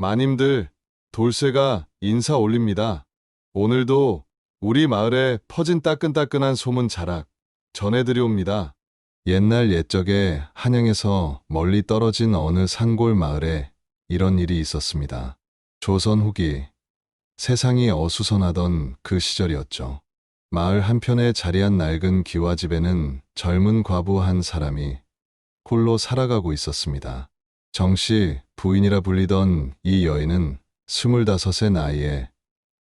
마님들, 돌쇠가 인사 올립니다. 오늘도 우리 마을에 퍼진 따끈따끈한 소문 자락 전해드리옵니다. 옛날 옛적에 한양에서 멀리 떨어진 어느 산골 마을에 이런 일이 있었습니다. 조선 후기, 세상이 어수선하던 그 시절이었죠. 마을 한편에 자리한 낡은 기와집에는 젊은 과부 한 사람이 홀로 살아가고 있었습니다. 정씨 부인이라 불리던 이 여인은 25의 나이에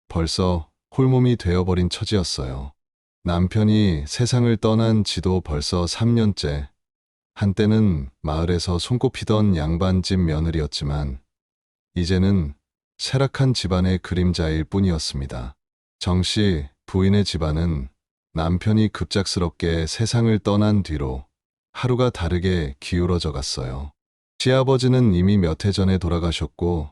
벌써 홀몸이 되어버린 처지였어요. 남편이 세상을 떠난 지도 벌써 3년째, 한때는 마을에서 손꼽히던 양반집 며느리였지만 이제는 쇠락한 집안의 그림자일 뿐이었습니다. 정씨 부인의 집안은 남편이 급작스럽게 세상을 떠난 뒤로 하루가 다르게 기울어져 갔어요. 시아버지는 이미 몇 해 전에 돌아가셨고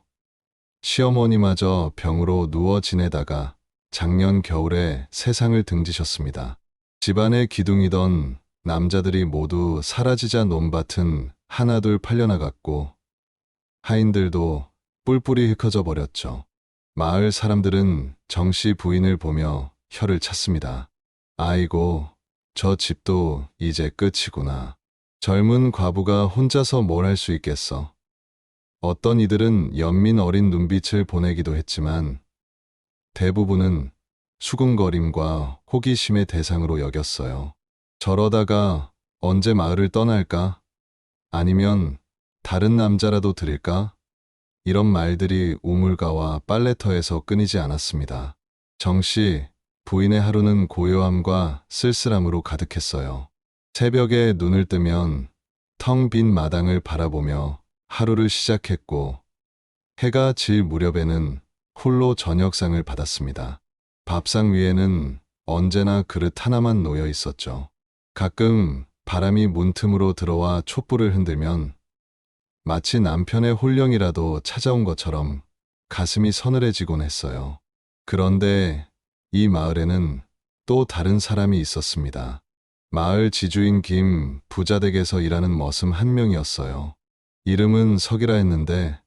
시어머니마저 병으로 누워 지내다가 작년 겨울에 세상을 등지셨습니다. 집안의 기둥이던 남자들이 모두 사라지자 논밭은 하나둘 팔려나갔고 하인들도 뿔뿔이 흩어져 버렸죠. 마을 사람들은 정씨 부인을 보며 혀를 찼습니다. 아이고, 저 집도 이제 끝이구나. 젊은 과부가 혼자서 뭘 할 수 있겠어. 어떤 이들은 연민 어린 눈빛을 보내기도 했지만 대부분은 수군거림과 호기심의 대상으로 여겼어요. 저러다가 언제 마을을 떠날까? 아니면 다른 남자라도 들일까? 이런 말들이 우물가와 빨래터에서 끊이지 않았습니다. 정씨 부인의 하루는 고요함과 쓸쓸함으로 가득했어요. 새벽에 눈을 뜨면 텅 빈 마당을 바라보며 하루를 시작했고 해가 질 무렵에는 홀로 저녁상을 받았습니다. 밥상 위에는 언제나 그릇 하나만 놓여 있었죠. 가끔 바람이 문틈으로 들어와 촛불을 흔들면 마치 남편의 혼령이라도 찾아온 것처럼 가슴이 서늘해지곤 했어요. 그런데 이 마을에는 또 다른 사람이 있었습니다. 마을 지주인 김 부자댁에서 일하는 머슴 한 명이었어요. 이름은 석이라 했는데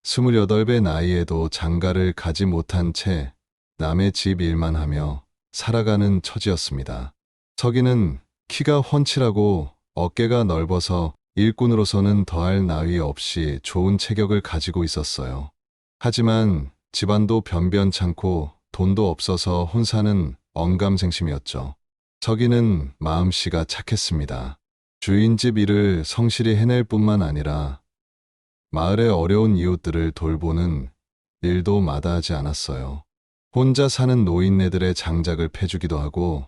28배 나이에도 장가를 가지 못한 채 남의 집 일만 하며 살아가는 처지였습니다. 석이는 키가 훤칠하고 어깨가 넓어서 일꾼으로서는 더할 나위 없이 좋은 체격을 가지고 있었어요. 하지만 집안도 변변찮고 돈도 없어서 혼사는 언감생심이었죠. 석이는 마음씨가 착했습니다. 주인집 일을 성실히 해낼 뿐만 아니라 마을의 어려운 이웃들을 돌보는 일도 마다하지 않았어요. 혼자 사는 노인네들의 장작을 패주기도 하고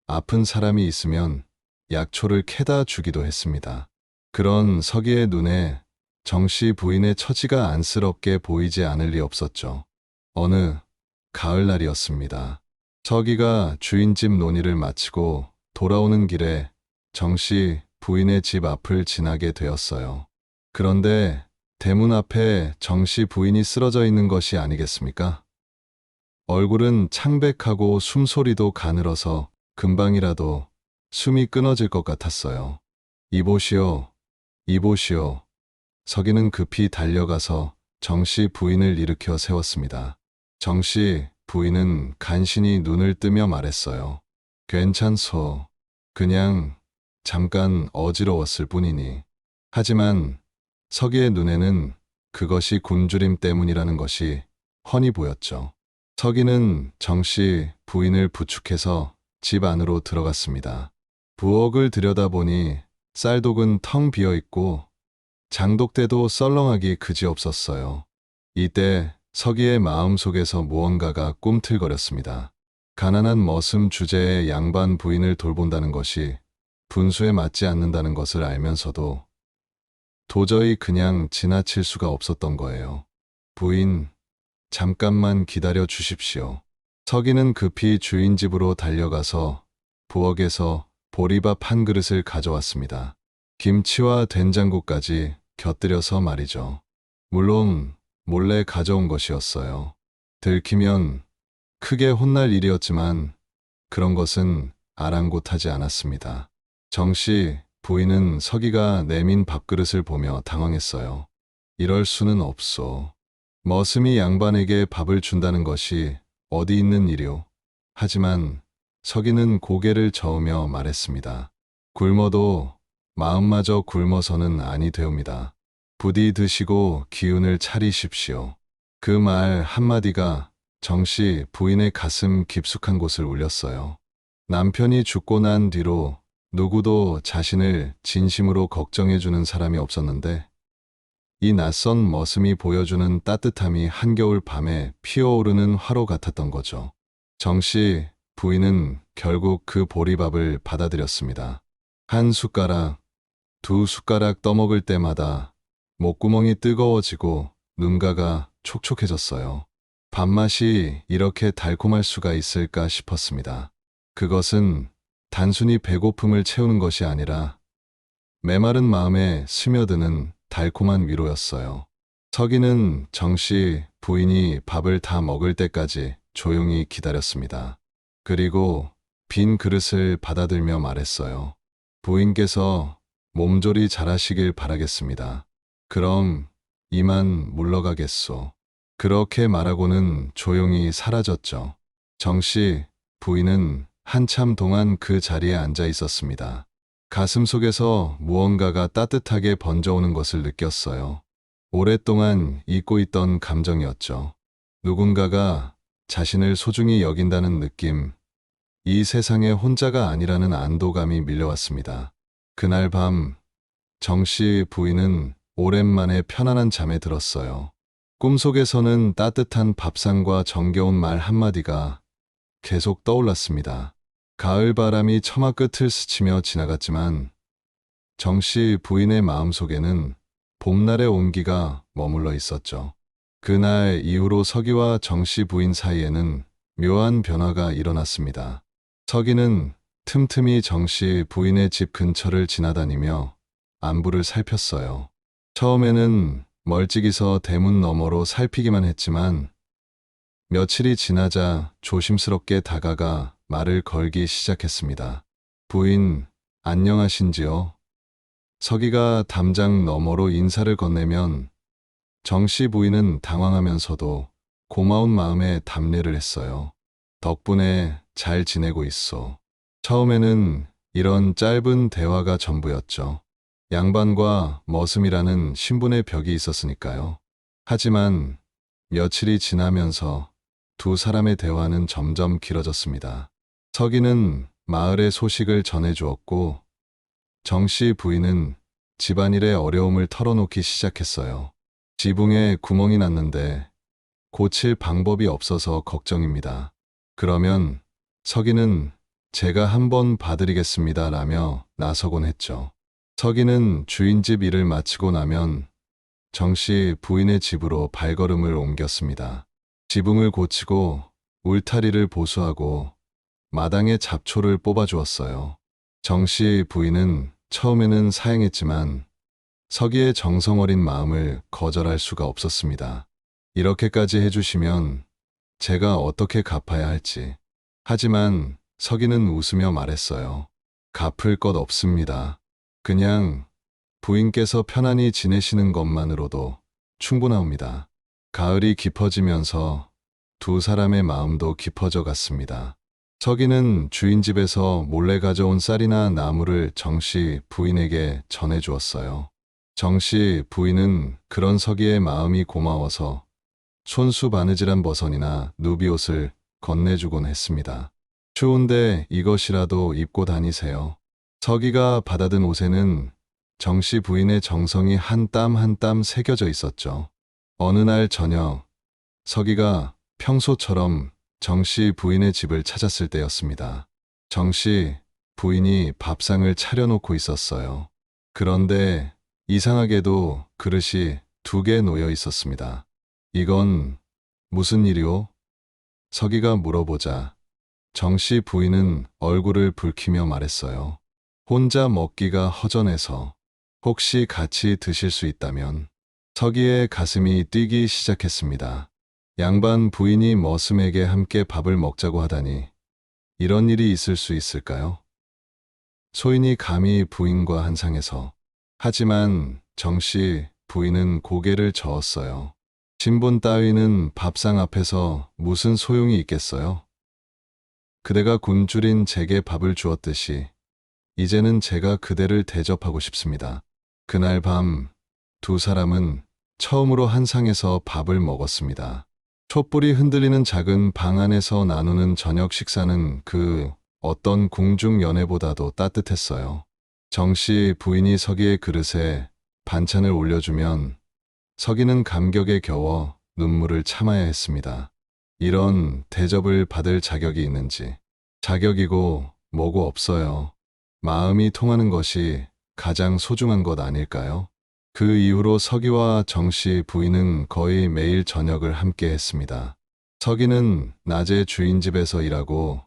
아픈 사람이 있으면 약초를 캐다 주기도 했습니다. 그런 석이의 눈에 정씨 부인의 처지가 안쓰럽게 보이지 않을 리 없었죠. 어느 가을날이었습니다. 석이가 주인집 논의를 마치고 돌아오는 길에 정씨 부인의 집 앞을 지나게 되었어요. 그런데 대문 앞에 정씨 부인이 쓰러져 있는 것이 아니겠습니까? 얼굴은 창백하고 숨소리도 가늘어서 금방이라도 숨이 끊어질 것 같았어요. 이보시오, 이보시오. 석이는 급히 달려가서 정씨 부인을 일으켜 세웠습니다. 정씨 부인은 간신히 눈을 뜨며 말했어요. 괜찮소. 그냥 잠깐 어지러웠을 뿐이니. 하지만 석이의 눈에는 그것이 굶주림 때문이라는 것이 훤히 보였죠. 석이는 정씨 부인을 부축해서 집 안으로 들어갔습니다. 부엌을 들여다보니 쌀독은 텅 비어있고 장독대도 썰렁하기 그지없었어요. 이때 석이의 마음속에서 무언가가 꿈틀거렸습니다. 가난한 머슴 주제의 양반 부인을 돌본다는 것이 분수에 맞지 않는다는 것을 알면서도 도저히 그냥 지나칠 수가 없었던 거예요. 부인, 잠깐만 기다려 주십시오. 석이는 급히 주인 집으로 달려가서 부엌에서 보리밥 한 그릇을 가져왔습니다. 김치와 된장국까지 곁들여서 말이죠. 물론 몰래 가져온 것이었어요. 들키면 크게 혼날 일이었지만 그런 것은 아랑곳하지 않았습니다. 정씨 부인은 석이가 내민 밥그릇을 보며 당황했어요. 이럴 수는 없소. 머슴이 양반에게 밥을 준다는 것이 어디 있는 일이오. 하지만 서기는 고개를 저으며 말했습니다. 굶어도 마음마저 굶어서는 아니 되옵니다. 부디 드시고 기운을 차리십시오. 그 말 한마디가 정씨 부인의 가슴 깊숙한 곳을 울렸어요. 남편이 죽고 난 뒤로 누구도 자신을 진심으로 걱정해주는 사람이 없었는데 이 낯선 머슴이 보여주는 따뜻함이 한겨울 밤에 피어오르는 화로 같았던 거죠. 정씨 부인은 결국 그 보리밥을 받아들였습니다. 한 숟가락, 두 숟가락 떠먹을 때마다 목구멍이 뜨거워지고 눈가가 촉촉해졌어요. 밥맛이 이렇게 달콤할 수가 있을까 싶었습니다. 그것은 단순히 배고픔을 채우는 것이 아니라 메마른 마음에 스며드는 달콤한 위로였어요. 서기는 정씨 부인이 밥을 다 먹을 때까지 조용히 기다렸습니다. 그리고 빈 그릇을 받아들며 말했어요. 부인께서 몸조리 잘하시길 바라겠습니다. 그럼 이만 물러가겠소. 그렇게 말하고는 조용히 사라졌죠. 정씨 부인은 한참 동안 그 자리에 앉아 있었습니다. 가슴 속에서 무언가가 따뜻하게 번져오는 것을 느꼈어요. 오랫동안 잊고 있던 감정이었죠. 누군가가 자신을 소중히 여긴다는 느낌, 이 세상에 혼자가 아니라는 안도감이 밀려왔습니다. 그날 밤, 정씨 부인은 오랜만에 편안한 잠에 들었어요. 꿈속에서는 따뜻한 밥상과 정겨운 말 한마디가 계속 떠올랐습니다. 가을 바람이 처마 끝을 스치며 지나갔지만 정씨 부인의 마음속에는 봄날의 온기가 머물러 있었죠. 그날 이후로 서기와 정씨 부인 사이에는 묘한 변화가 일어났습니다. 서기는 틈틈이 정씨 부인의 집 근처를 지나다니며 안부를 살폈어요. 처음에는 멀찍이서 대문 너머로 살피기만 했지만 며칠이 지나자 조심스럽게 다가가 말을 걸기 시작했습니다. 부인, 안녕하신지요? 서기가 담장 너머로 인사를 건네면 정씨 부인은 당황하면서도 고마운 마음에 답례를 했어요. 덕분에 잘 지내고 있어. 처음에는 이런 짧은 대화가 전부였죠. 양반과 머슴이라는 신분의 벽이 있었으니까요. 하지만 며칠이 지나면서 두 사람의 대화는 점점 길어졌습니다. 서기는 마을의 소식을 전해주었고 정씨 부인은 집안일의 어려움을 털어놓기 시작했어요. 지붕에 구멍이 났는데 고칠 방법이 없어서 걱정입니다. 그러면 서기는 제가 한번 봐드리겠습니다 라며 나서곤 했죠. 서기는 주인집 일을 마치고 나면 정씨 부인의 집으로 발걸음을 옮겼습니다. 지붕을 고치고 울타리를 보수하고 마당에 잡초를 뽑아주었어요. 정씨 부인은 처음에는 사양했지만 서기의 정성어린 마음을 거절할 수가 없었습니다. 이렇게까지 해주시면 제가 어떻게 갚아야 할지. 하지만 서기는 웃으며 말했어요. 갚을 것 없습니다. 그냥 부인께서 편안히 지내시는 것만으로도 충분합니다. 가을이 깊어지면서 두 사람의 마음도 깊어져 갔습니다. 서기는 주인 집에서 몰래 가져온 쌀이나 나물을 정씨 부인에게 전해주었어요. 정씨 부인은 그런 서기의 마음이 고마워서 손수 바느질한 버선이나 누비옷을 건네주곤 했습니다. 추운데 이것이라도 입고 다니세요. 서기가 받아든 옷에는 정씨 부인의 정성이 한 땀 한 땀 새겨져 있었죠. 어느 날 저녁, 서기가 평소처럼 정씨 부인의 집을 찾았을 때였습니다. 정씨 부인이 밥상을 차려놓고 있었어요. 그런데 이상하게도 그릇이 두 개 놓여 있었습니다. 이건 무슨 일이오? 서기가 물어보자 정씨 부인은 얼굴을 붉히며 말했어요. 혼자 먹기가 허전해서 혹시 같이 드실 수 있다면. 서기의 가슴이 뛰기 시작했습니다. 양반 부인이 머슴에게 함께 밥을 먹자고 하다니 이런 일이 있을 수 있을까요? 소인이 감히 부인과 한상해서. 하지만 정씨 부인은 고개를 저었어요. 신분 따위는 밥상 앞에서 무슨 소용이 있겠어요? 그대가 굶주린 제게 밥을 주었듯이 이제는 제가 그대를 대접하고 싶습니다. 그날 밤 두 사람은 처음으로 한 상에서 밥을 먹었습니다. 촛불이 흔들리는 작은 방 안에서 나누는 저녁 식사는 그 어떤 궁중 연회보다도 따뜻했어요. 정씨 부인이 서기의 그릇에 반찬을 올려주면 서기는 감격에 겨워 눈물을 참아야 했습니다. 이런 대접을 받을 자격이 있는지. 자격이고 뭐고 없어요. 마음이 통하는 것이 가장 소중한 것 아닐까요? 그 이후로 서기와 정씨 부인은 거의 매일 저녁을 함께 했습니다. 서기는 낮에 주인 집에서 일하고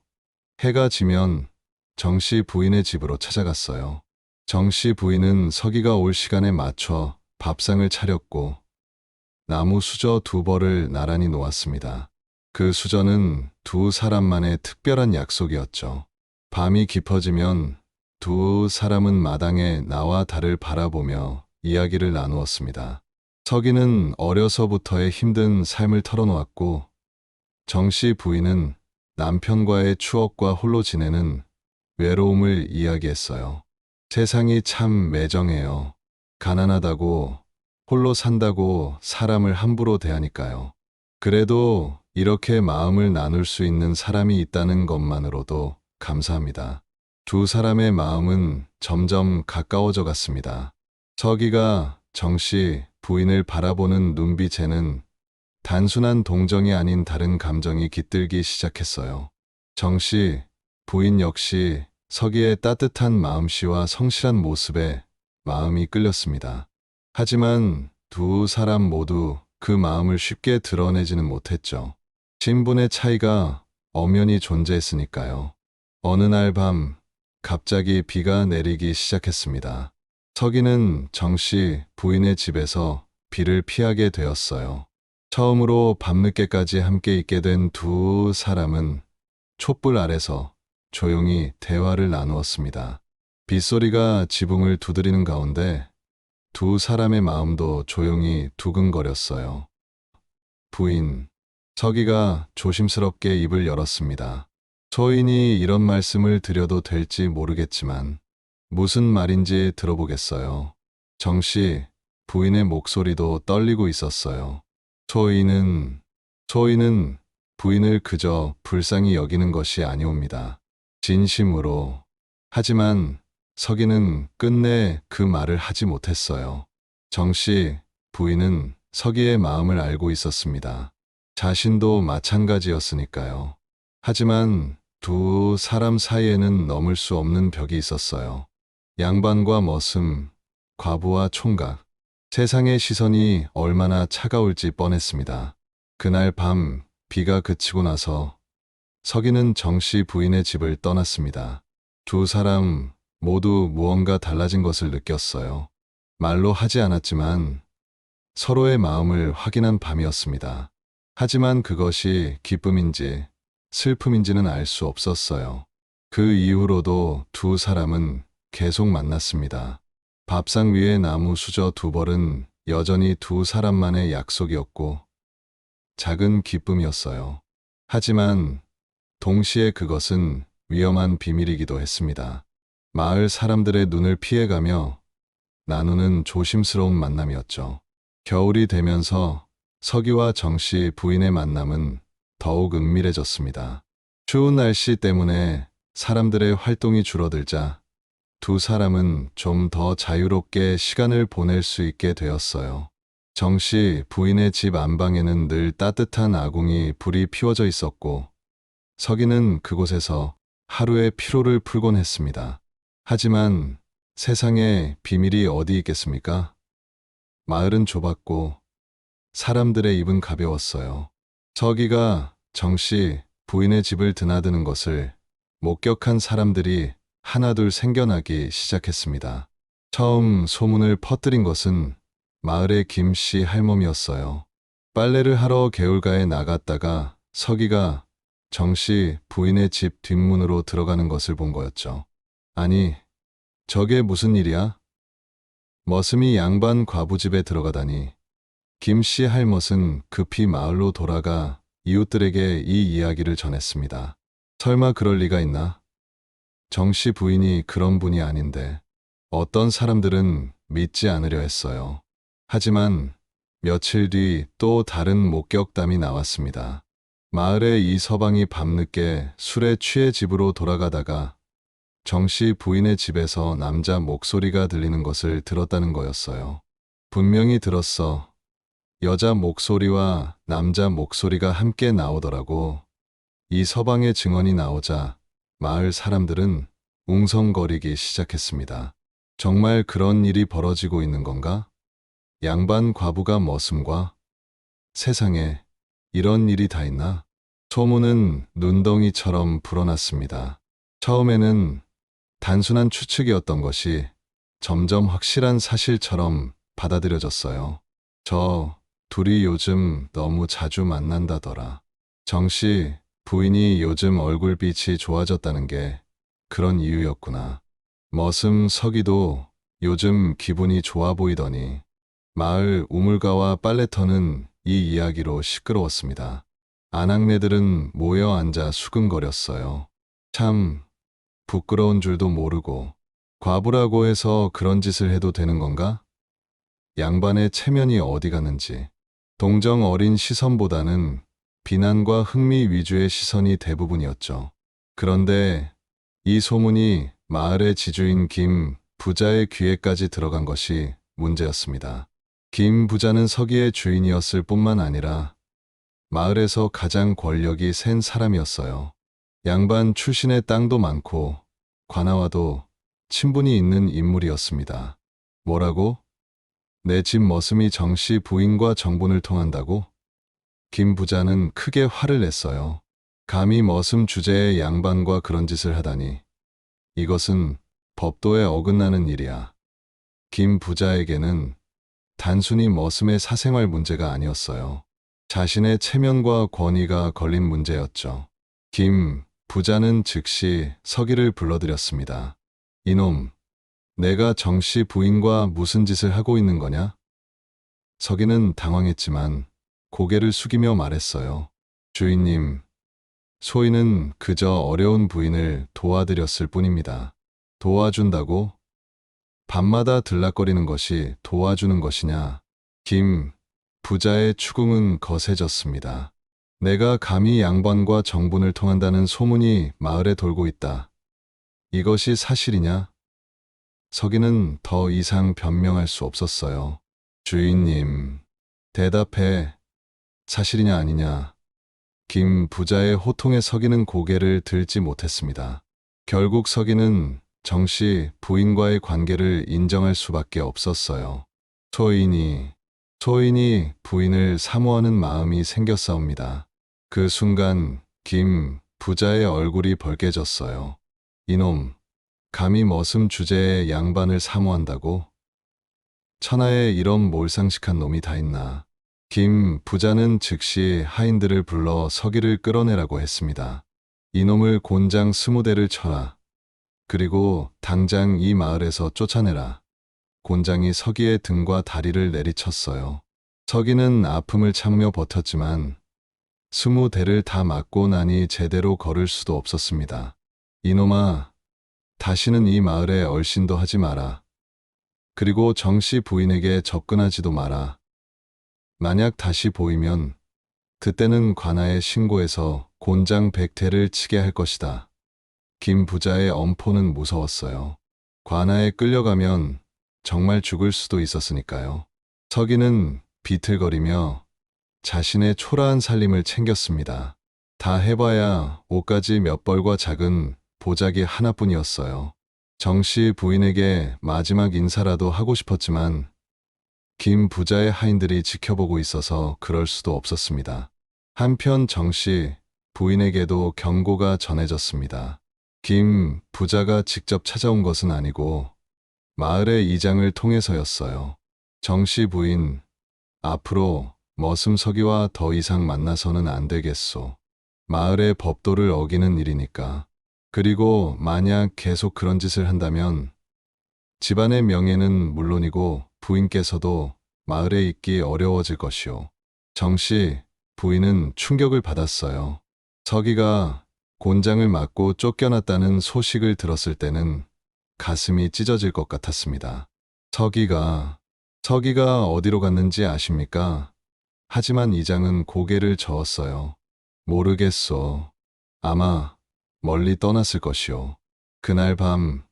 해가 지면 정씨 부인의 집으로 찾아갔어요. 정씨 부인은 서기가 올 시간에 맞춰 밥상을 차렸고 나무 수저 2벌을 나란히 놓았습니다. 그 수저는 두 사람만의 특별한 약속이었죠. 밤이 깊어지면 두 사람은 마당에 나와 달을 바라보며 이야기를 나누었습니다. 서기는 어려서부터의 힘든 삶을 털어놓았고 정씨 부인은 남편과의 추억과 홀로 지내는 외로움을 이야기했어요. 세상이 참 매정해요. 가난하다고 홀로 산다고 사람을 함부로 대하니까요. 그래도 이렇게 마음을 나눌 수 있는 사람이 있다는 것만으로도 감사합니다. 두 사람의 마음은 점점 가까워져 갔습니다. 서기가 정씨 부인을 바라보는 눈빛에는 단순한 동정이 아닌 다른 감정이 깃들기 시작했어요. 정씨 부인 역시 서기의 따뜻한 마음씨와 성실한 모습에 마음이 끌렸습니다. 하지만 두 사람 모두 그 마음을 쉽게 드러내지는 못했죠. 신분의 차이가 엄연히 존재했으니까요. 어느 날 밤 갑자기 비가 내리기 시작했습니다. 서기는 정씨 부인의 집에서 비를 피하게 되었어요. 처음으로 밤늦게까지 함께 있게 된 두 사람은 촛불 아래서 조용히 대화를 나누었습니다. 빗소리가 지붕을 두드리는 가운데 두 사람의 마음도 조용히 두근거렸어요. 부인, 서기가 조심스럽게 입을 열었습니다. 소인이 이런 말씀을 드려도 될지 모르겠지만 무슨 말인지 들어보겠어요. 정씨 부인의 목소리도 떨리고 있었어요. 소인은 부인을 그저 불쌍히 여기는 것이 아니옵니다. 진심으로. 하지만 서기는 끝내 그 말을 하지 못했어요. 정씨 부인은 서기의 마음을 알고 있었습니다. 자신도 마찬가지였으니까요. 하지만 두 사람 사이에는 넘을 수 없는 벽이 있었어요. 양반과 머슴, 과부와 총각. 세상의 시선이 얼마나 차가울지 뻔했습니다. 그날 밤 비가 그치고 나서 서기는 정씨 부인의 집을 떠났습니다. 두 사람 모두 무언가 달라진 것을 느꼈어요. 말로 하지 않았지만 서로의 마음을 확인한 밤이었습니다. 하지만 그것이 기쁨인지 슬픔인지는 알 수 없었어요. 그 이후로도 두 사람은 계속 만났습니다. 밥상 위의 나무 수저 2벌은 여전히 두 사람만의 약속이었고 작은 기쁨이었어요. 하지만 동시에 그것은 위험한 비밀이기도 했습니다. 마을 사람들의 눈을 피해가며 나누는 조심스러운 만남이었죠. 겨울이 되면서 서기와 정씨 부인의 만남은 더욱 은밀해졌습니다. 추운 날씨 때문에 사람들의 활동이 줄어들자 두 사람은 좀 더 자유롭게 시간을 보낼 수 있게 되었어요. 정씨 부인의 집 안방에는 늘 따뜻한 아궁이 불이 피워져 있었고 서기는 그곳에서 하루의 피로를 풀곤 했습니다. 하지만 세상에 비밀이 어디 있겠습니까? 마을은 좁았고 사람들의 입은 가벼웠어요. 서기가 정씨 부인의 집을 드나드는 것을 목격한 사람들이 하나둘 생겨나기 시작했습니다. 처음 소문을 퍼뜨린 것은 마을의 김씨 할멈이었어요. 빨래를 하러 개울가에 나갔다가 서기가 정씨 부인의 집 뒷문으로 들어가는 것을 본 거였죠. 아니, 저게 무슨 일이야? 머슴이 양반 과부 집에 들어가다니. 김 씨 할멈은 급히 마을로 돌아가 이웃들에게 이 이야기를 전했습니다. 설마 그럴 리가 있나? 정 씨 부인이 그런 분이 아닌데. 어떤 사람들은 믿지 않으려 했어요. 하지만 며칠 뒤 또 다른 목격담이 나왔습니다. 마을의 이 서방이 밤늦게 술에 취해 집으로 돌아가다가 정 씨 부인의 집에서 남자 목소리가 들리는 것을 들었다는 거였어요. 분명히 들었어. 여자 목소리와 남자 목소리가 함께 나오더라고. 이 서방의 증언이 나오자 마을 사람들은 웅성거리기 시작했습니다. 정말 그런 일이 벌어지고 있는 건가? 양반 과부가 머슴과? 세상에 이런 일이 다 있나? 소문은 눈덩이처럼 불어났습니다. 처음에는 단순한 추측이었던 것이 점점 확실한 사실처럼 받아들여졌어요. 저 둘이 요즘 너무 자주 만난다더라. 정씨 부인이 요즘 얼굴빛이 좋아졌다는 게 그런 이유였구나. 머슴 서기도 요즘 기분이 좋아 보이더니 마을 우물가와 빨래터는 이 이야기로 시끄러웠습니다. 아낙네들은 모여 앉아 수근거렸어요. 참 부끄러운 줄도 모르고 과부라고 해서 그런 짓을 해도 되는 건가? 양반의 체면이 어디 갔는지. 동정 어린 시선보다는 비난과 흥미 위주의 시선이 대부분이었죠. 그런데 이 소문이 마을의 지주인 김 부자의 귀에까지 들어간 것이 문제였습니다. 김 부자는 서기의 주인이었을 뿐만 아니라 마을에서 가장 권력이 센 사람이었어요. 양반 출신의 땅도 많고 관아와도 친분이 있는 인물이었습니다. 뭐라고? 내 집 머슴이 정씨 부인과 정분을 통한다고? 김 부자는 크게 화를 냈어요. 감히 머슴 주제의 양반과 그런 짓을 하다니. 이것은 법도에 어긋나는 일이야. 김 부자에게는 단순히 머슴의 사생활 문제가 아니었어요. 자신의 체면과 권위가 걸린 문제였죠. 김 부자는 즉시 서기를 불러들였습니다. 이놈, 내가 정씨 부인과 무슨 짓을 하고 있는 거냐? 서기는 당황했지만 고개를 숙이며 말했어요. 주인님, 소인은 그저 어려운 부인을 도와드렸을 뿐입니다. 도와준다고? 밤마다 들락거리는 것이 도와주는 것이냐? 김 부자의 추궁은 거세졌습니다. 내가 감히 양반과 정분을 통한다는 소문이 마을에 돌고 있다. 이것이 사실이냐? 서기는 더 이상 변명할 수 없었어요. 주인님, 대답해. 사실이냐 아니냐? 김 부자의 호통에 서기는 고개를 들지 못했습니다. 결국 서기는 정씨 부인과의 관계를 인정할 수밖에 없었어요. 소인이 부인을 사모하는 마음이 생겼사옵니다. 그 순간 김 부자의 얼굴이 벌개졌어요. 이놈, 감히 머슴 주제에 양반을 사모한다고? 천하에 이런 몰상식한 놈이 다 있나. 김 부자는 즉시 하인들을 불러 서기를 끌어내라고 했습니다. 이놈을 곤장 20대를 쳐라. 그리고 당장 이 마을에서 쫓아내라. 곤장이 서기의 등과 다리를 내리쳤어요. 서기는 아픔을 참으며 버텼지만 20대를 다 맞고 나니 제대로 걸을 수도 없었습니다. 이놈아, 다시는 이 마을에 얼씬도 하지 마라. 그리고 정씨 부인에게 접근하지도 마라. 만약 다시 보이면 그때는 관아에 신고해서 곤장 100대를 치게 할 것이다. 김 부자의 엄포는 무서웠어요. 관아에 끌려가면 정말 죽을 수도 있었으니까요. 서기는 비틀거리며 자신의 초라한 살림을 챙겼습니다. 다 해봐야 옷가지 몇 벌과 작은 보자기 하나뿐이었어요. 정씨 부인에게 마지막 인사라도 하고 싶었지만 김 부자의 하인들이 지켜보고 있어서 그럴 수도 없었습니다. 한편 정씨 부인에게도 경고가 전해졌습니다. 김 부자가 직접 찾아온 것은 아니고 마을의 이장을 통해서였어요. 정씨 부인, 앞으로 머슴 서기와 더 이상 만나서는 안 되겠소. 마을의 법도를 어기는 일이니까. 그리고 만약 계속 그런 짓을 한다면 집안의 명예는 물론이고 부인께서도 마을에 있기 어려워질 것이오. 정씨 부인은 충격을 받았어요. 서기가 곤장을 맞고 쫓겨났다는 소식을 들었을 때는 가슴이 찢어질 것 같았습니다. 서기가 어디로 갔는지 아십니까? 하지만 이장은 고개를 저었어요. 모르겠소. 아마 멀리 떠났을 것이오. 그날 밤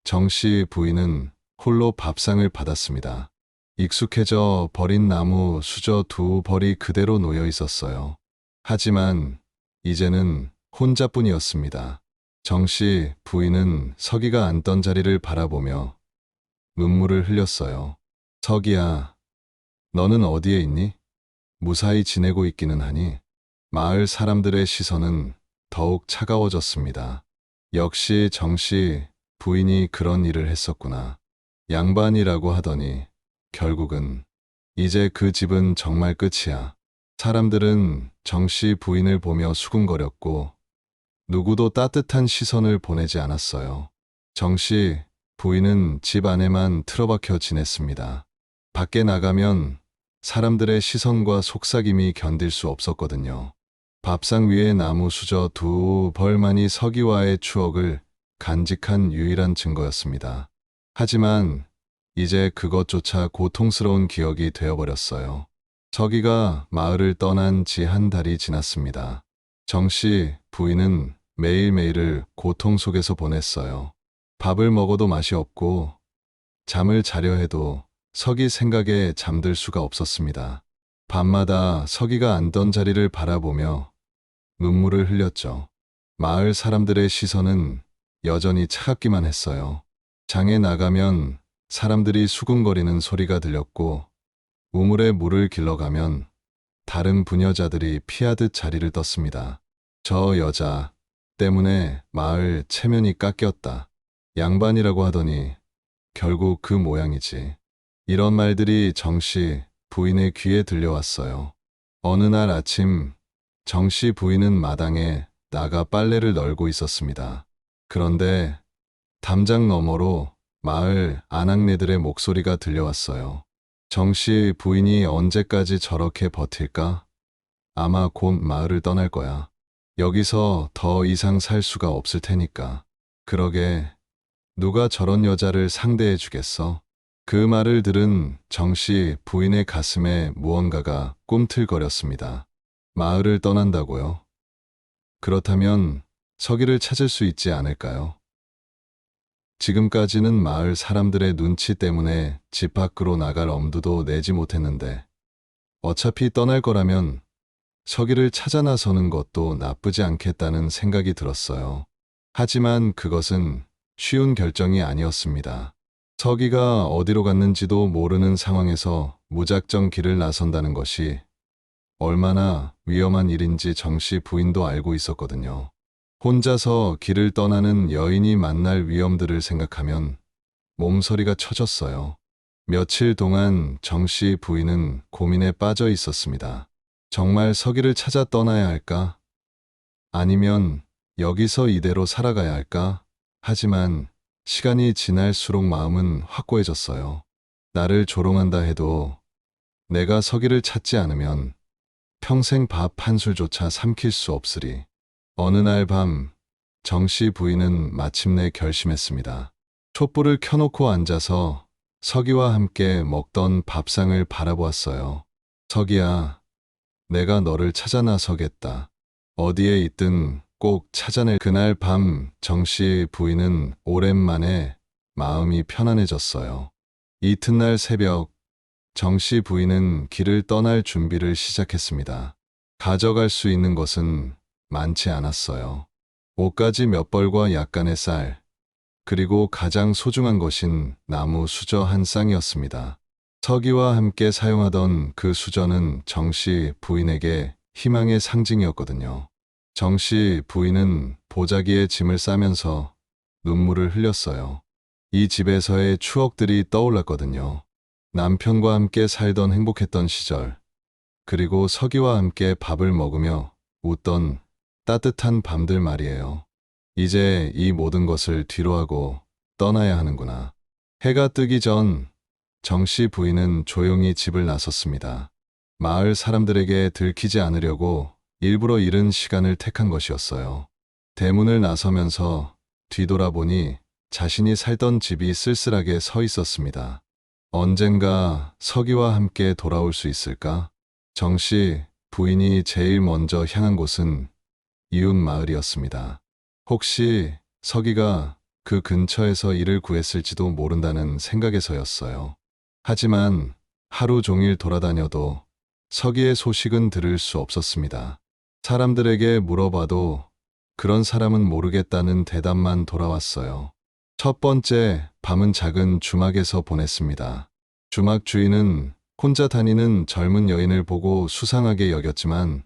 정씨 부인은 홀로 밥상을 받았습니다. 익숙해져 버린 나무 수저 2벌이 그대로 놓여 있었어요. 하지만 이제는 혼자뿐이었습니다. 정씨 부인은 서기가 앉던 자리를 바라보며 눈물을 흘렸어요. 서기야, 너는 어디에 있니? 무사히 지내고 있기는 하니? 마을 사람들의 시선은 더욱 차가워졌습니다. 역시 정씨 부인이 그런 일을 했었구나. 양반이라고 하더니 결국은 이제 그 집은 정말 끝이야. 사람들은 정씨 부인을 보며 수군거렸고 누구도 따뜻한 시선을 보내지 않았어요. 정씨 부인은 집 안에만 틀어박혀 지냈습니다. 밖에 나가면 사람들의 시선과 속삭임이 견딜 수 없었거든요. 밥상 위에 나무 수저 2벌만이 서기와의 추억을 간직한 유일한 증거였습니다. 하지만 이제 그것조차 고통스러운 기억이 되어버렸어요. 서기가 마을을 떠난 지 한 달이 지났습니다. 정씨 부인은 매일매일을 고통 속에서 보냈어요. 밥을 먹어도 맛이 없고 잠을 자려 해도 서기 생각에 잠들 수가 없었습니다. 밤마다 서기가 앉던 자리를 바라보며 눈물을 흘렸죠. 마을 사람들의 시선은 여전히 차갑기만 했어요. 장에 나가면 사람들이 수군거리는 소리가 들렸고 우물에 물을 길러가면 다른 부녀자들이 피하듯 자리를 떴습니다. 저 여자 때문에 마을 체면이 깎였다. 양반이라고 하더니 결국 그 모양이지. 이런 말들이 정씨 부인의 귀에 들려왔어요. 어느 날 아침 정씨 부인은 마당에 나가 빨래를 널고 있었습니다. 그런데 담장 너머로 마을 아낙네들의 목소리가 들려왔어요. 정씨 부인이 언제까지 저렇게 버틸까? 아마 곧 마을을 떠날 거야. 여기서 더 이상 살 수가 없을 테니까. 그러게 누가 저런 여자를 상대해 주겠어? 그 말을 들은 정씨 부인의 가슴에 무언가가 꿈틀거렸습니다. 마을을 떠난다고요? 그렇다면 서기를 찾을 수 있지 않을까요? 지금까지는 마을 사람들의 눈치 때문에 집 밖으로 나갈 엄두도 내지 못했는데 어차피 떠날 거라면 서기를 찾아 나서는 것도 나쁘지 않겠다는 생각이 들었어요. 하지만 그것은 쉬운 결정이 아니었습니다. 서기가 어디로 갔는지도 모르는 상황에서 무작정 길을 나선다는 것이 얼마나 위험한 일인지 정씨 부인도 알고 있었거든요. 혼자서 길을 떠나는 여인이 만날 위험들을 생각하면 몸서리가 쳐졌어요. 며칠 동안 정씨 부인은 고민에 빠져 있었습니다. 정말 서기를 찾아 떠나야 할까? 아니면 여기서 이대로 살아가야 할까? 하지만 시간이 지날수록 마음은 확고해졌어요. 나를 조롱한다 해도 내가 서기를 찾지 않으면 평생 밥 한 술조차 삼킬 수 없으리. 어느 날 밤 정씨 부인은 마침내 결심했습니다. 촛불을 켜놓고 앉아서 서기와 함께 먹던 밥상을 바라보았어요. 서기야, 내가 너를 찾아 나서겠다. 어디에 있든 꼭 찾아낼. 그날 밤 정씨 부인은 오랜만에 마음이 편안해졌어요. 이튿날 새벽 정씨 부인은 길을 떠날 준비를 시작했습니다. 가져갈 수 있는 것은 많지 않았어요. 옷가지 몇 벌과 약간의 쌀, 그리고 가장 소중한 것인 나무 수저 한 쌍이었습니다. 서기와 함께 사용하던 그 수저는 정씨 부인에게 희망의 상징이었거든요. 정씨 부인은 보자기에 짐을 싸면서 눈물을 흘렸어요. 이 집에서의 추억들이 떠올랐거든요. 남편과 함께 살던 행복했던 시절, 그리고 서기와 함께 밥을 먹으며 웃던 따뜻한 밤들 말이에요. 이제 이 모든 것을 뒤로하고 떠나야 하는구나. 해가 뜨기 전 정 씨 부인은 조용히 집을 나섰습니다. 마을 사람들에게 들키지 않으려고 일부러 이른 시간을 택한 것이었어요. 대문을 나서면서 뒤돌아보니 자신이 살던 집이 쓸쓸하게 서 있었습니다. 언젠가 서기와 함께 돌아올 수 있을까? 정 씨 부인이 제일 먼저 향한 곳은 이웃 마을이었습니다. 혹시 서기가 그 근처에서 일을 구했을지도 모른다는 생각에서였어요. 하지만 하루 종일 돌아다녀도 서기의 소식은 들을 수 없었습니다. 사람들에게 물어봐도 그런 사람은 모르겠다는 대답만 돌아왔어요. 첫 번째 밤은 작은 주막에서 보냈습니다. 주막 주인은 혼자 다니는 젊은 여인을 보고 수상하게 여겼지만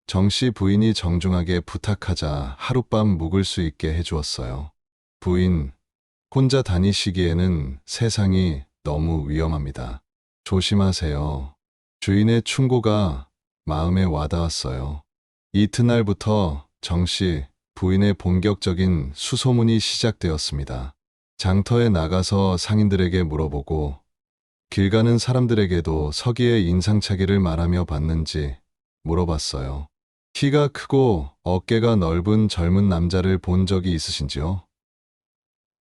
정 씨 부인이 정중하게 부탁하자 하룻밤 묵을 수 있게 해주었어요. 부인, 혼자 다니시기에는 세상이 너무 위험합니다. 조심하세요. 주인의 충고가 마음에 와닿았어요. 이튿날부터 정 씨 부인의 본격적인 수소문이 시작되었습니다. 장터에 나가서 상인들에게 물어보고 길 가는 사람들에게도 서기의 인상착의를 말하며 봤는지 물어봤어요. 키가 크고 어깨가 넓은 젊은 남자를 본 적이 있으신지요?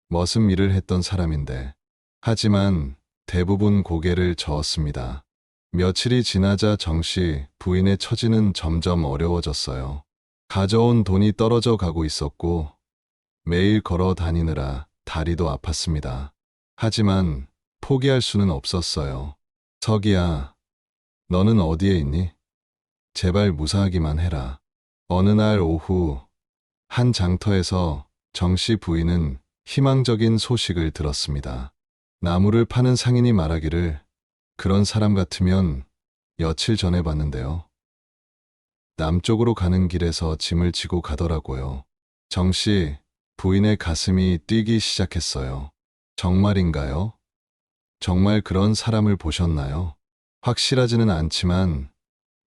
머슴 일을 했던 사람인데. 하지만 대부분 고개를 저었습니다. 며칠이 지나자 정 씨 부인의 처지는 점점 어려워졌어요. 가져온 돈이 떨어져 가고 있었고 매일 걸어 다니느라 다리도 아팠습니다. 하지만 포기할 수는 없었어요. 서기야, 너는 어디에 있니? 제발 무사하기만 해라. 어느 날 오후 한 장터에서 정 씨 부인은 희망적인 소식을 들었습니다. 나무를 파는 상인이 말하기를 그런 사람 같으면 며칠 전에 봤는데요. 남쪽으로 가는 길에서 짐을 지고 가더라고요. 정 씨 부인의 가슴이 뛰기 시작했어요. 정말인가요? 정말 그런 사람을 보셨나요? 확실하지는 않지만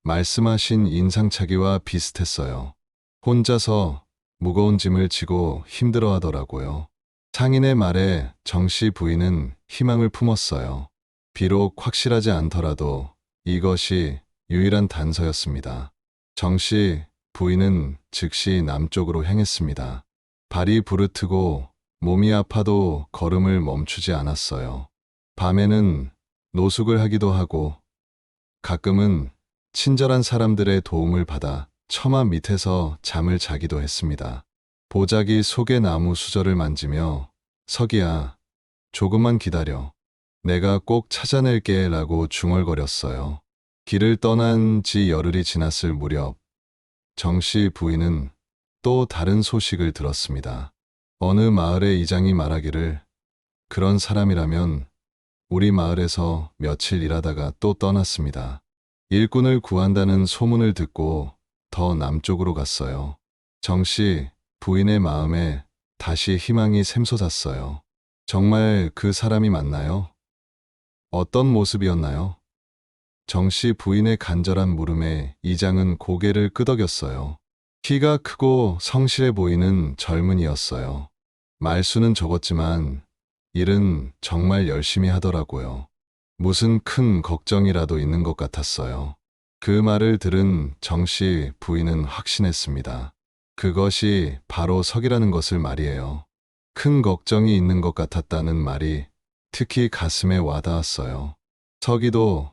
말씀하신 인상착의와 비슷했어요. 혼자서 무거운 짐을 지고 힘들어 하더라고요. 상인의 말에 정 씨 부인은 희망을 품었어요. 비록 확실하지 않더라도 이것이 유일한 단서였습니다. 정 씨 부인은 즉시 남쪽으로 향했습니다. 발이 부르트고 몸이 아파도 걸음을 멈추지 않았어요. 밤에는 노숙을 하기도 하고 가끔은 친절한 사람들의 도움을 받아 처마 밑에서 잠을 자기도 했습니다. 보자기 속의 나무 수저를 만지며 서기야, 조금만 기다려. 내가 꼭 찾아낼게 라고 중얼거렸어요. 길을 떠난 지 열흘이 지났을 무렵 정 씨 부인은 또 다른 소식을 들었습니다. 어느 마을의 이장이 말하기를 그런 사람이라면 우리 마을에서 며칠 일하다가 또 떠났습니다. 일꾼을 구한다는 소문을 듣고 더 남쪽으로 갔어요. 정 씨 부인의 마음에 다시 희망이 샘솟았어요. 정말 그 사람이 맞나요? 어떤 모습이었나요? 정 씨 부인의 간절한 물음에 이장은 고개를 끄덕였어요. 키가 크고 성실해 보이는 젊은이였어요. 말수는 적었지만 일은 정말 열심히 하더라고요. 무슨 큰 걱정이라도 있는 것 같았어요. 그 말을 들은 정 씨 부인은 확신했습니다. 그것이 바로 석이라는 것을 말이에요. 큰 걱정이 있는 것 같았다는 말이 특히 가슴에 와닿았어요. 석이도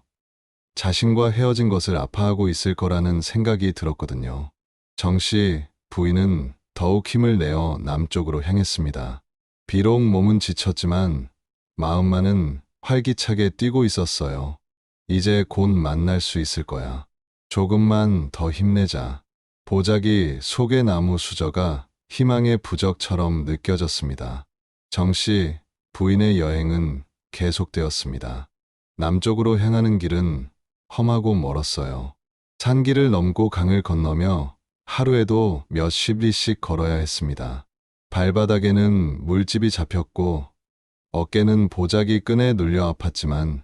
자신과 헤어진 것을 아파하고 있을 거라는 생각이 들었거든요. 정 씨 부인은 더욱 힘을 내어 남쪽으로 향했습니다. 비록 몸은 지쳤지만 마음만은 활기차게 뛰고 있었어요. 이제 곧 만날 수 있을 거야. 조금만 더 힘내자. 보자기 속의 나무 수저가 희망의 부적처럼 느껴졌습니다. 정 씨 부인의 여행은 계속되었습니다. 남쪽으로 향하는 길은 험하고 멀었어요. 산길을 넘고 강을 건너며 하루에도 몇십 리씩 걸어야 했습니다. 발바닥에는 물집이 잡혔고 어깨는 보자기 끈에 눌려 아팠지만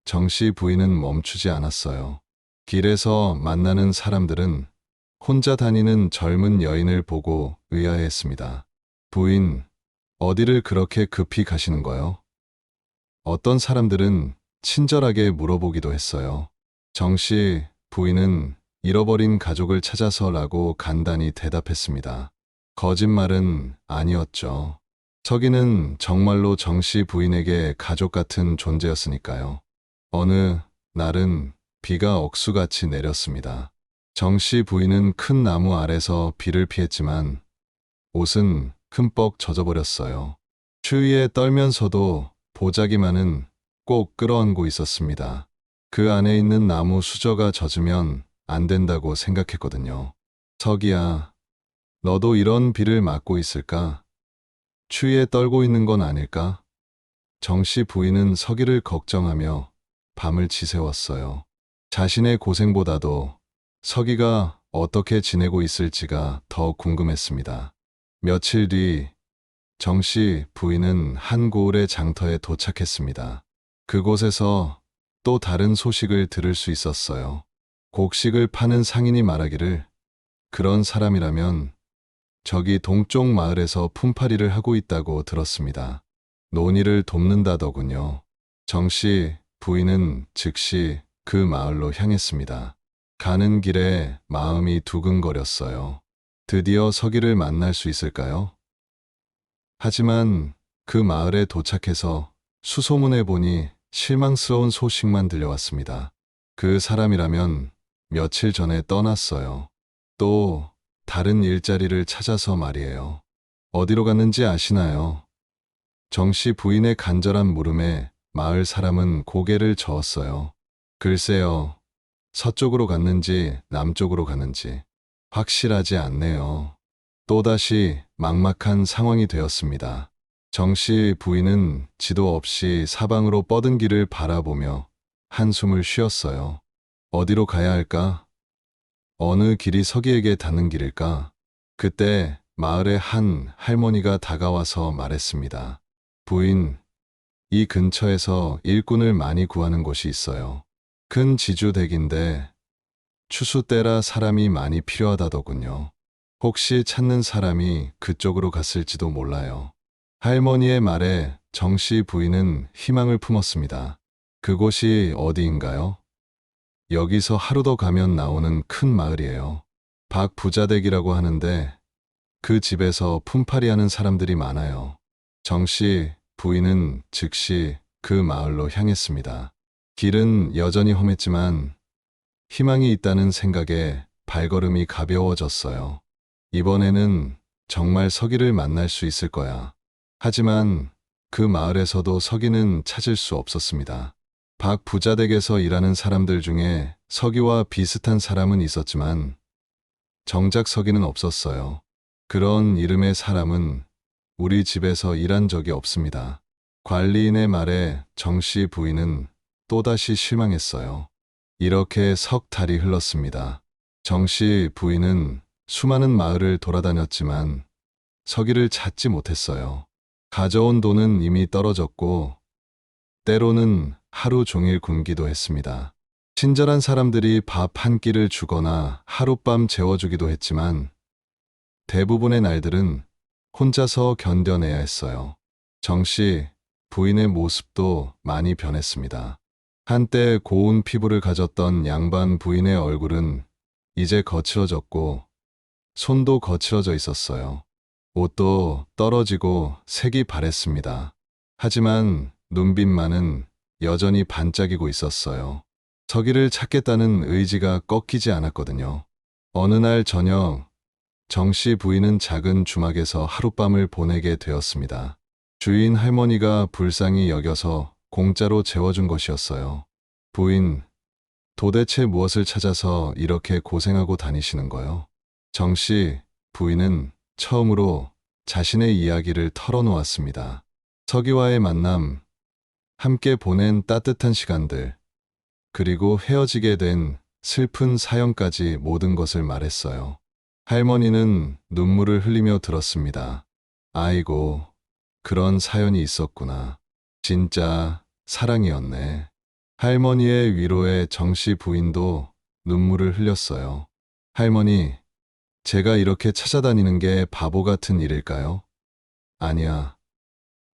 정 씨 부인은 멈추지 않았어요. 길에서 만나는 사람들은 혼자 다니는 젊은 여인을 보고 의아해했습니다. 부인, 어디를 그렇게 급히 가시는 거요? 어떤 사람들은 친절하게 물어보기도 했어요. 정 씨 부인은 잃어버린 가족을 찾아서라고 간단히 대답했습니다. 거짓말은 아니었죠. 서기는 정말로 정 씨 부인에게 가족 같은 존재였으니까요. 어느 날은 비가 억수같이 내렸습니다. 정 씨 부인은 큰 나무 아래서 비를 피했지만 옷은 흠뻑 젖어버렸어요. 추위에 떨면서도 보자기만은 꼭 끌어안고 있었습니다. 그 안에 있는 나무 수저가 젖으면 안 된다고 생각했거든요. 서기야, 너도 이런 비를 맞고 있을까? 추위에 떨고 있는 건 아닐까? 정씨 부인은 서기를 걱정하며 밤을 지새웠어요. 자신의 고생보다도 서기가 어떻게 지내고 있을지가 더 궁금했습니다. 며칠 뒤 정씨 부인은 한 고을의 장터에 도착했습니다. 그곳에서 또 다른 소식을 들을 수 있었어요. 곡식을 파는 상인이 말하기를 그런 사람이라면 저기 동쪽 마을에서 품팔이를 하고 있다고 들었습니다. 논의를 돕는다더군요. 정씨 부인은 즉시 그 마을로 향했습니다. 가는 길에 마음이 두근거렸어요. 드디어 서기를 만날 수 있을까요? 하지만 그 마을에 도착해서 수소문해 보니 실망스러운 소식만 들려왔습니다. 그 사람이라면 며칠 전에 떠났어요. 또 다른 일자리를 찾아서 말이에요. 어디로 갔는지 아시나요? 정씨 부인의 간절한 물음에 마을 사람은 고개를 저었어요. 글쎄요. 서쪽으로 갔는지 남쪽으로 갔는지 확실하지 않네요. 또다시 막막한 상황이 되었습니다. 정씨 부인은 지도 없이 사방으로 뻗은 길을 바라보며 한숨을 쉬었어요. 어디로 가야 할까? 어느 길이 서기에게 닿는 길일까? 그때 마을의 한 할머니가 다가와서 말했습니다. 부인, 이 근처에서 일꾼을 많이 구하는 곳이 있어요. 큰 지주댁인데 추수 때라 사람이 많이 필요하다더군요. 혹시 찾는 사람이 그쪽으로 갔을지도 몰라요. 할머니의 말에 정씨 부인은 희망을 품었습니다. 그곳이 어디인가요? 여기서 하루 더 가면 나오는 큰 마을이에요. 박 부자댁이라고 하는데 그 집에서 품팔이 하는 사람들이 많아요. 정씨 부인은 즉시 그 마을로 향했습니다. 길은 여전히 험했지만 희망이 있다는 생각에 발걸음이 가벼워졌어요. 이번에는 정말 서기를 만날 수 있을 거야. 하지만 그 마을에서도 서기는 찾을 수 없었습니다. 박 부자댁에서 일하는 사람들 중에 서기와 비슷한 사람은 있었지만 정작 서기는 없었어요. 그런 이름의 사람은 우리 집에서 일한 적이 없습니다. 관리인의 말에 정씨 부인은 또다시 실망했어요. 이렇게 석 달이 흘렀습니다. 정씨 부인은 수많은 마을을 돌아다녔지만 서기를 찾지 못했어요. 가져온 돈은 이미 떨어졌고 때로는 하루 종일 굶기도 했습니다. 친절한 사람들이 밥 한 끼를 주거나 하룻밤 재워주기도 했지만 대부분의 날들은 혼자서 견뎌내야 했어요. 정씨 부인의 모습도 많이 변했습니다. 한때 고운 피부를 가졌던 양반 부인의 얼굴은 이제 거칠어졌고 손도 거칠어져 있었어요. 옷도 떨어지고 색이 바랬습니다. 하지만 눈빛만은 여전히 반짝이고 있었어요. 서기를 찾겠다는 의지가 꺾이지 않았거든요. 어느 날 저녁 정씨 부인은 작은 주막에서 하룻밤을 보내게 되었습니다. 주인 할머니가 불쌍히 여겨서 공짜로 재워준 것이었어요. 부인, 도대체 무엇을 찾아서 이렇게 고생하고 다니시는 거요? 정씨 부인은 처음으로 자신의 이야기를 털어놓았습니다. 서기와의 만남, 함께 보낸 따뜻한 시간들, 그리고 헤어지게 된 슬픈 사연까지 모든 것을 말했어요. 할머니는 눈물을 흘리며 들었습니다. 아이고, 그런 사연이 있었구나. 진짜 사랑이었네. 할머니의 위로에 정씨 부인도 눈물을 흘렸어요. 할머니, 제가 이렇게 찾아다니는 게 바보 같은 일일까요? 아니야.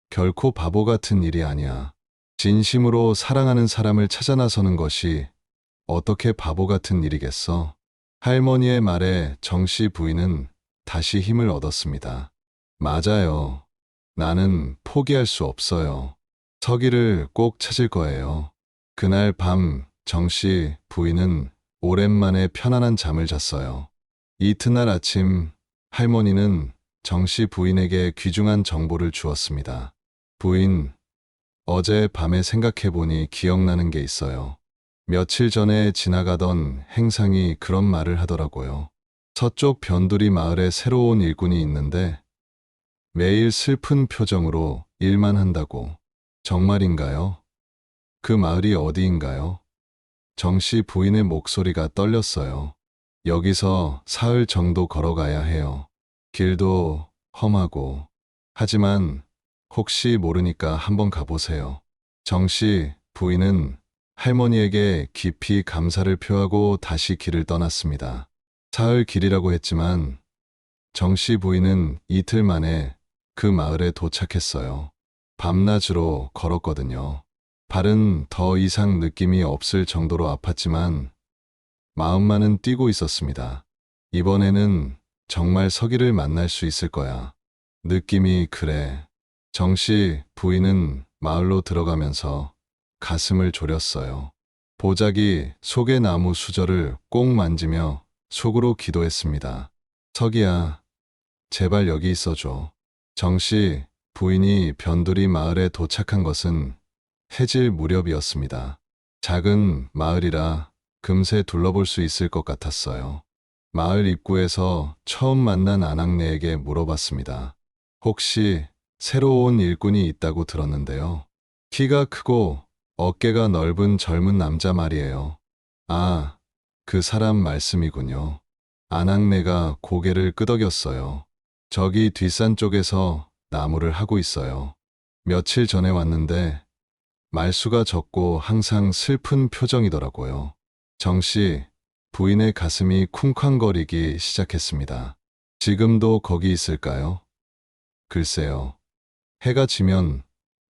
결코 바보 같은 일이 아니야. 진심으로 사랑하는 사람을 찾아 나서는 것이 어떻게 바보 같은 일이겠어? 할머니의 말에 정씨 부인은 다시 힘을 얻었습니다. 맞아요. 나는 포기할 수 없어요. 서기를 꼭 찾을 거예요. 그날 밤 정씨 부인은 오랜만에 편안한 잠을 잤어요. 이튿날 아침 할머니는 정씨 부인에게 귀중한 정보를 주었습니다. 부인, 어제 밤에 생각해보니 기억나는 게 있어요. 며칠 전에 지나가던 행상이 그런 말을 하더라고요. 서쪽 변두리 마을에 새로운 일꾼이 있는데 매일 슬픈 표정으로 일만 한다고. 정말인가요? 그 마을이 어디인가요? 정씨 부인의 목소리가 떨렸어요. 여기서 사흘 정도 걸어가야 해요. 길도 험하고. 하지만 혹시 모르니까 한번 가보세요. 정씨 부인은 할머니에게 깊이 감사를 표하고 다시 길을 떠났습니다. 사흘 길이라고 했지만 정씨 부인은 이틀 만에 그 마을에 도착했어요. 밤낮으로 걸었거든요. 발은 더 이상 느낌이 없을 정도로 아팠지만 마음만은 뛰고 있었습니다. 이번에는 정말 서기를 만날 수 있을 거야. 느낌이 그래. 정씨 부인은 마을로 들어가면서 가슴을 졸였어요. 보자기 소개나무 수저를 꼭 만지며 속으로 기도했습니다. 서기야, 제발 여기 있어줘. 정씨 부인이 변두리 마을에 도착한 것은 해질 무렵이었습니다. 작은 마을이라 금세 둘러볼 수 있을 것 같았어요. 마을 입구에서 처음 만난 아낙네에게 물어봤습니다. 혹시 새로 온 일꾼이 있다고 들었는데요. 키가 크고 어깨가 넓은 젊은 남자 말이에요. 아, 그 사람 말씀이군요. 아낙네가 고개를 끄덕였어요. 저기 뒷산 쪽에서 나무를 하고 있어요. 며칠 전에 왔는데 말수가 적고 항상 슬픈 표정이더라고요. 정씨, 부인의 가슴이 쿵쾅거리기 시작했습니다. 지금도 거기 있을까요? 글쎄요. 해가 지면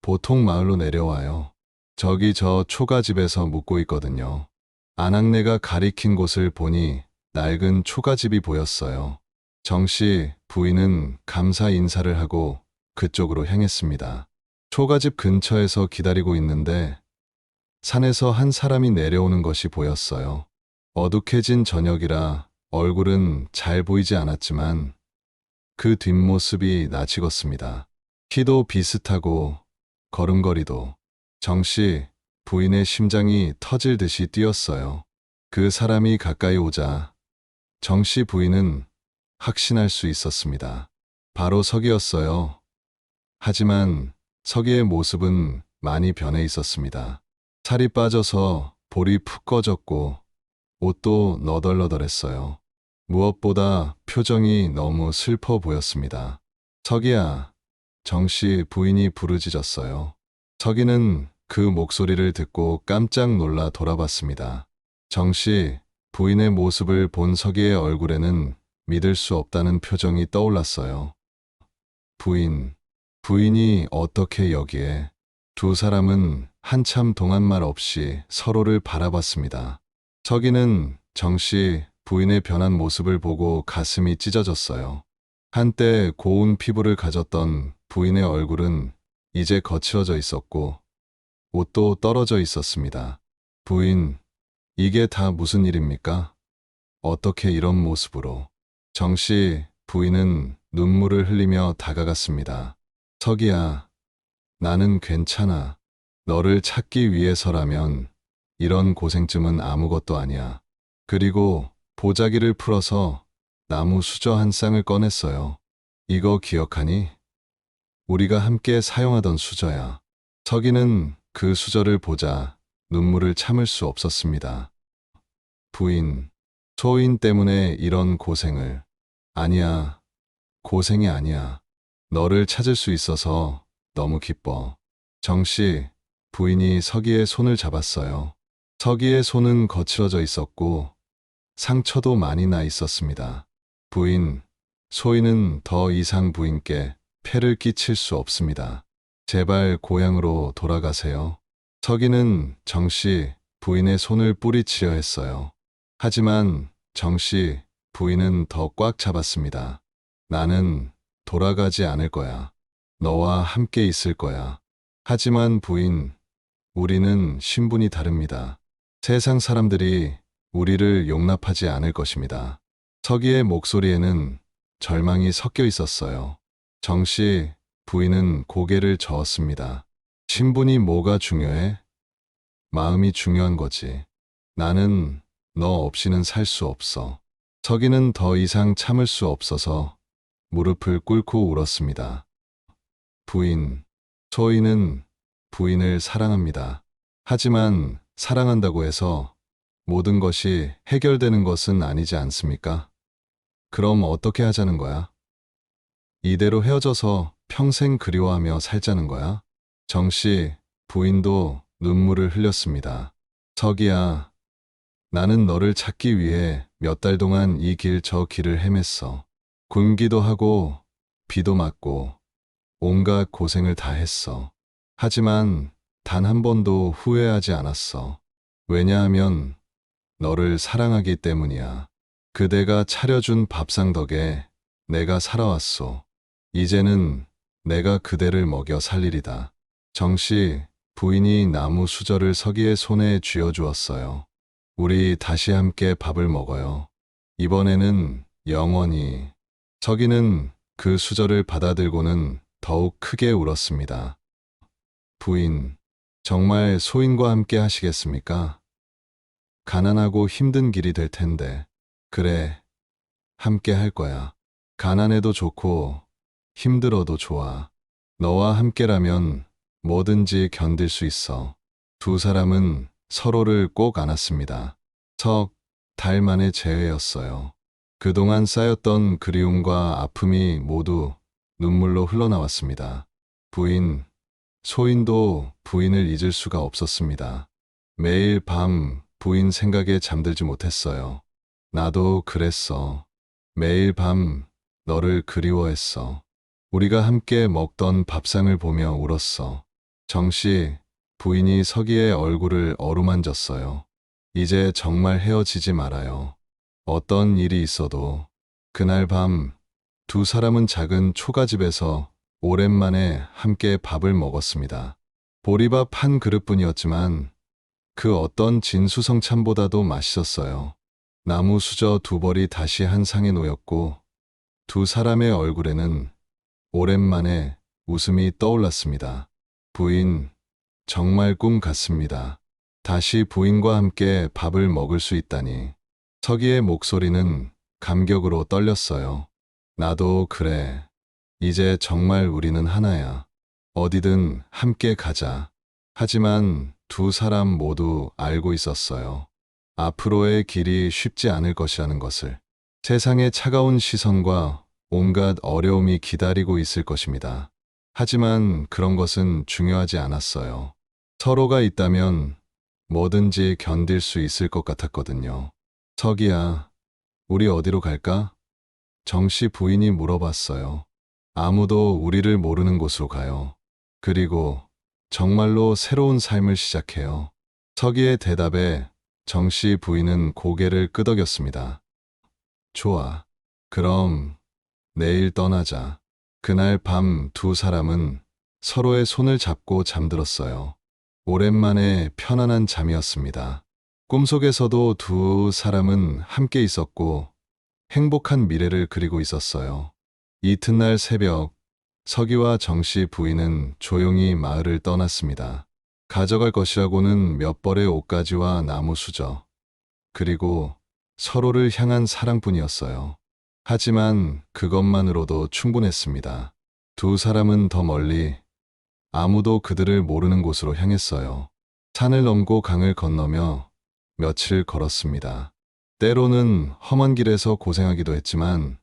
보통 마을로 내려와요. 저기 저 초가집에서 묵고 있거든요. 아낙네가 가리킨 곳을 보니 낡은 초가집이 보였어요. 정씨 부인은 감사 인사를 하고 그쪽으로 향했습니다. 초가집 근처에서 기다리고 있는데 산에서 한 사람이 내려오는 것이 보였어요. 어둑해진 저녁이라 얼굴은 잘 보이지 않았지만 그 뒷모습이 낯익었습니다. 키도 비슷하고 걸음걸이도. 정씨 부인의 심장이 터질 듯이 뛰었어요. 그 사람이 가까이 오자 정씨 부인은 확신할 수 있었습니다. 바로 서기였어요. 하지만 서기의 모습은 많이 변해 있었습니다. 살이 빠져서 볼이 푹 꺼졌고 옷도 너덜너덜했어요. 무엇보다 표정이 너무 슬퍼 보였습니다. 서기야, 정씨 부인이 부르짖었어요. 서기는 그 목소리를 듣고 깜짝 놀라 돌아봤습니다. 정씨 부인의 모습을 본 서기의 얼굴에는 믿을 수 없다는 표정이 떠올랐어요. 부인이 어떻게 여기에? 두 사람은 한참 동안 말 없이 서로를 바라봤습니다. 서기는 정씨 부인의 변한 모습을 보고 가슴이 찢어졌어요. 한때 고운 피부를 가졌던 부인의 얼굴은 이제 거칠어져 있었고 옷도 떨어져 있었습니다. 부인, 이게 다 무슨 일입니까? 어떻게 이런 모습으로? 정씨 부인은 눈물을 흘리며 다가갔습니다. 서기야, 나는 괜찮아. 너를 찾기 위해서라면 이런 고생쯤은 아무것도 아니야. 그리고 보자기를 풀어서 나무 수저 한 쌍을 꺼냈어요. 이거 기억하니? 우리가 함께 사용하던 수저야. 서기는 그 수저를 보자 눈물을 참을 수 없었습니다. 부인, 소인 때문에 이런 고생을. 아니야, 고생이 아니야. 너를 찾을 수 있어서 너무 기뻐. 정씨, 부인이 서기의 손을 잡았어요. 서기의 손은 거칠어져 있었고 상처도 많이 나 있었습니다. 부인, 소인은 더 이상 부인께 폐를 끼칠 수 없습니다. 제발 고향으로 돌아가세요. 서기는 정씨 부인의 손을 뿌리치려 했어요. 하지만 정씨 부인은 더 꽉 잡았습니다. 나는 돌아가지 않을 거야. 너와 함께 있을 거야. 하지만 부인, 우리는 신분이 다릅니다. 세상 사람들이 우리를 용납하지 않을 것입니다. 서기의 목소리에는 절망이 섞여 있었어요. 정씨 부인은 고개를 저었습니다. 신분이 뭐가 중요해? 마음이 중요한 거지. 나는 너 없이는 살 수 없어. 서기는 더 이상 참을 수 없어서 무릎을 꿇고 울었습니다. 부인, 소희는 부인을 사랑합니다. 하지만 사랑한다고 해서 모든 것이 해결되는 것은 아니지 않습니까? 그럼 어떻게 하자는 거야? 이대로 헤어져서 평생 그리워하며 살자는 거야? 정씨, 부인도 눈물을 흘렸습니다. 서기야, 나는 너를 찾기 위해 몇 달 동안 이 길 저 길을 헤맸어. 굶기도 하고 비도 맞고 온갖 고생을 다 했어. 하지만 단 한 번도 후회하지 않았어. 왜냐하면 너를 사랑하기 때문이야. 그대가 차려준 밥상 덕에 내가 살아왔소. 이제는 내가 그대를 먹여 살리리다. 정씨, 부인이 나무 수저를 서기의 손에 쥐어주었어요. 우리 다시 함께 밥을 먹어요. 이번에는 영원히. 서기는 그 수저를 받아들고는 더욱 크게 울었습니다. 부인, 정말 소인과 함께 하시겠습니까? 가난하고 힘든 길이 될 텐데. 그래, 함께 할 거야. 가난해도 좋고 힘들어도 좋아. 너와 함께라면 뭐든지 견딜 수 있어. 두 사람은 서로를 꼭 안았습니다. 석 달 만의 재회였어요. 그동안 쌓였던 그리움과 아픔이 모두 눈물로 흘러나왔습니다. 부인, 소인도 부인을 잊을 수가 없었습니다. 매일 밤 부인 생각에 잠들지 못했어요. 나도 그랬어. 매일 밤 너를 그리워했어. 우리가 함께 먹던 밥상을 보며 울었어. 정씨, 부인이 서기의 얼굴을 어루만졌어요. 이제 정말 헤어지지 말아요. 어떤 일이 있어도. 그날 밤 두 사람은 작은 초가집에서 오랜만에 함께 밥을 먹었습니다. 보리밥 한 그릇뿐이었지만 그 어떤 진수성찬보다도 맛있었어요. 나무 수저 두 벌이 다시 한 상에 놓였고 두 사람의 얼굴에는 오랜만에 웃음이 떠올랐습니다. 부인, 정말 꿈 같습니다. 다시 부인과 함께 밥을 먹을 수 있다니. 서기의 목소리는 감격으로 떨렸어요. 나도 그래. 이제 정말 우리는 하나야. 어디든 함께 가자. 하지만 두 사람 모두 알고 있었어요. 앞으로의 길이 쉽지 않을 것이라는 것을. 세상의 차가운 시선과 온갖 어려움이 기다리고 있을 것입니다. 하지만 그런 것은 중요하지 않았어요. 서로가 있다면 뭐든지 견딜 수 있을 것 같았거든요. 서기야, 우리 어디로 갈까? 정씨 부인이 물어봤어요. 아무도 우리를 모르는 곳으로 가요. 그리고 정말로 새로운 삶을 시작해요. 서기의 대답에 정씨 부인은 고개를 끄덕였습니다. 좋아. 그럼 내일 떠나자. 그날 밤 두 사람은 서로의 손을 잡고 잠들었어요. 오랜만에 편안한 잠이었습니다. 꿈속에서도 두 사람은 함께 있었고 행복한 미래를 그리고 있었어요. 이튿날 새벽, 서기와 정씨 부인은 조용히 마을을 떠났습니다. 가져갈 것이라고는 몇 벌의 옷가지와 나무 수저, 그리고 서로를 향한 사랑뿐이었어요. 하지만 그것만으로도 충분했습니다. 두 사람은 더 멀리 아무도 그들을 모르는 곳으로 향했어요. 산을 넘고 강을 건너며 며칠 걸었습니다. 때로는 험한 길에서 고생하기도 했지만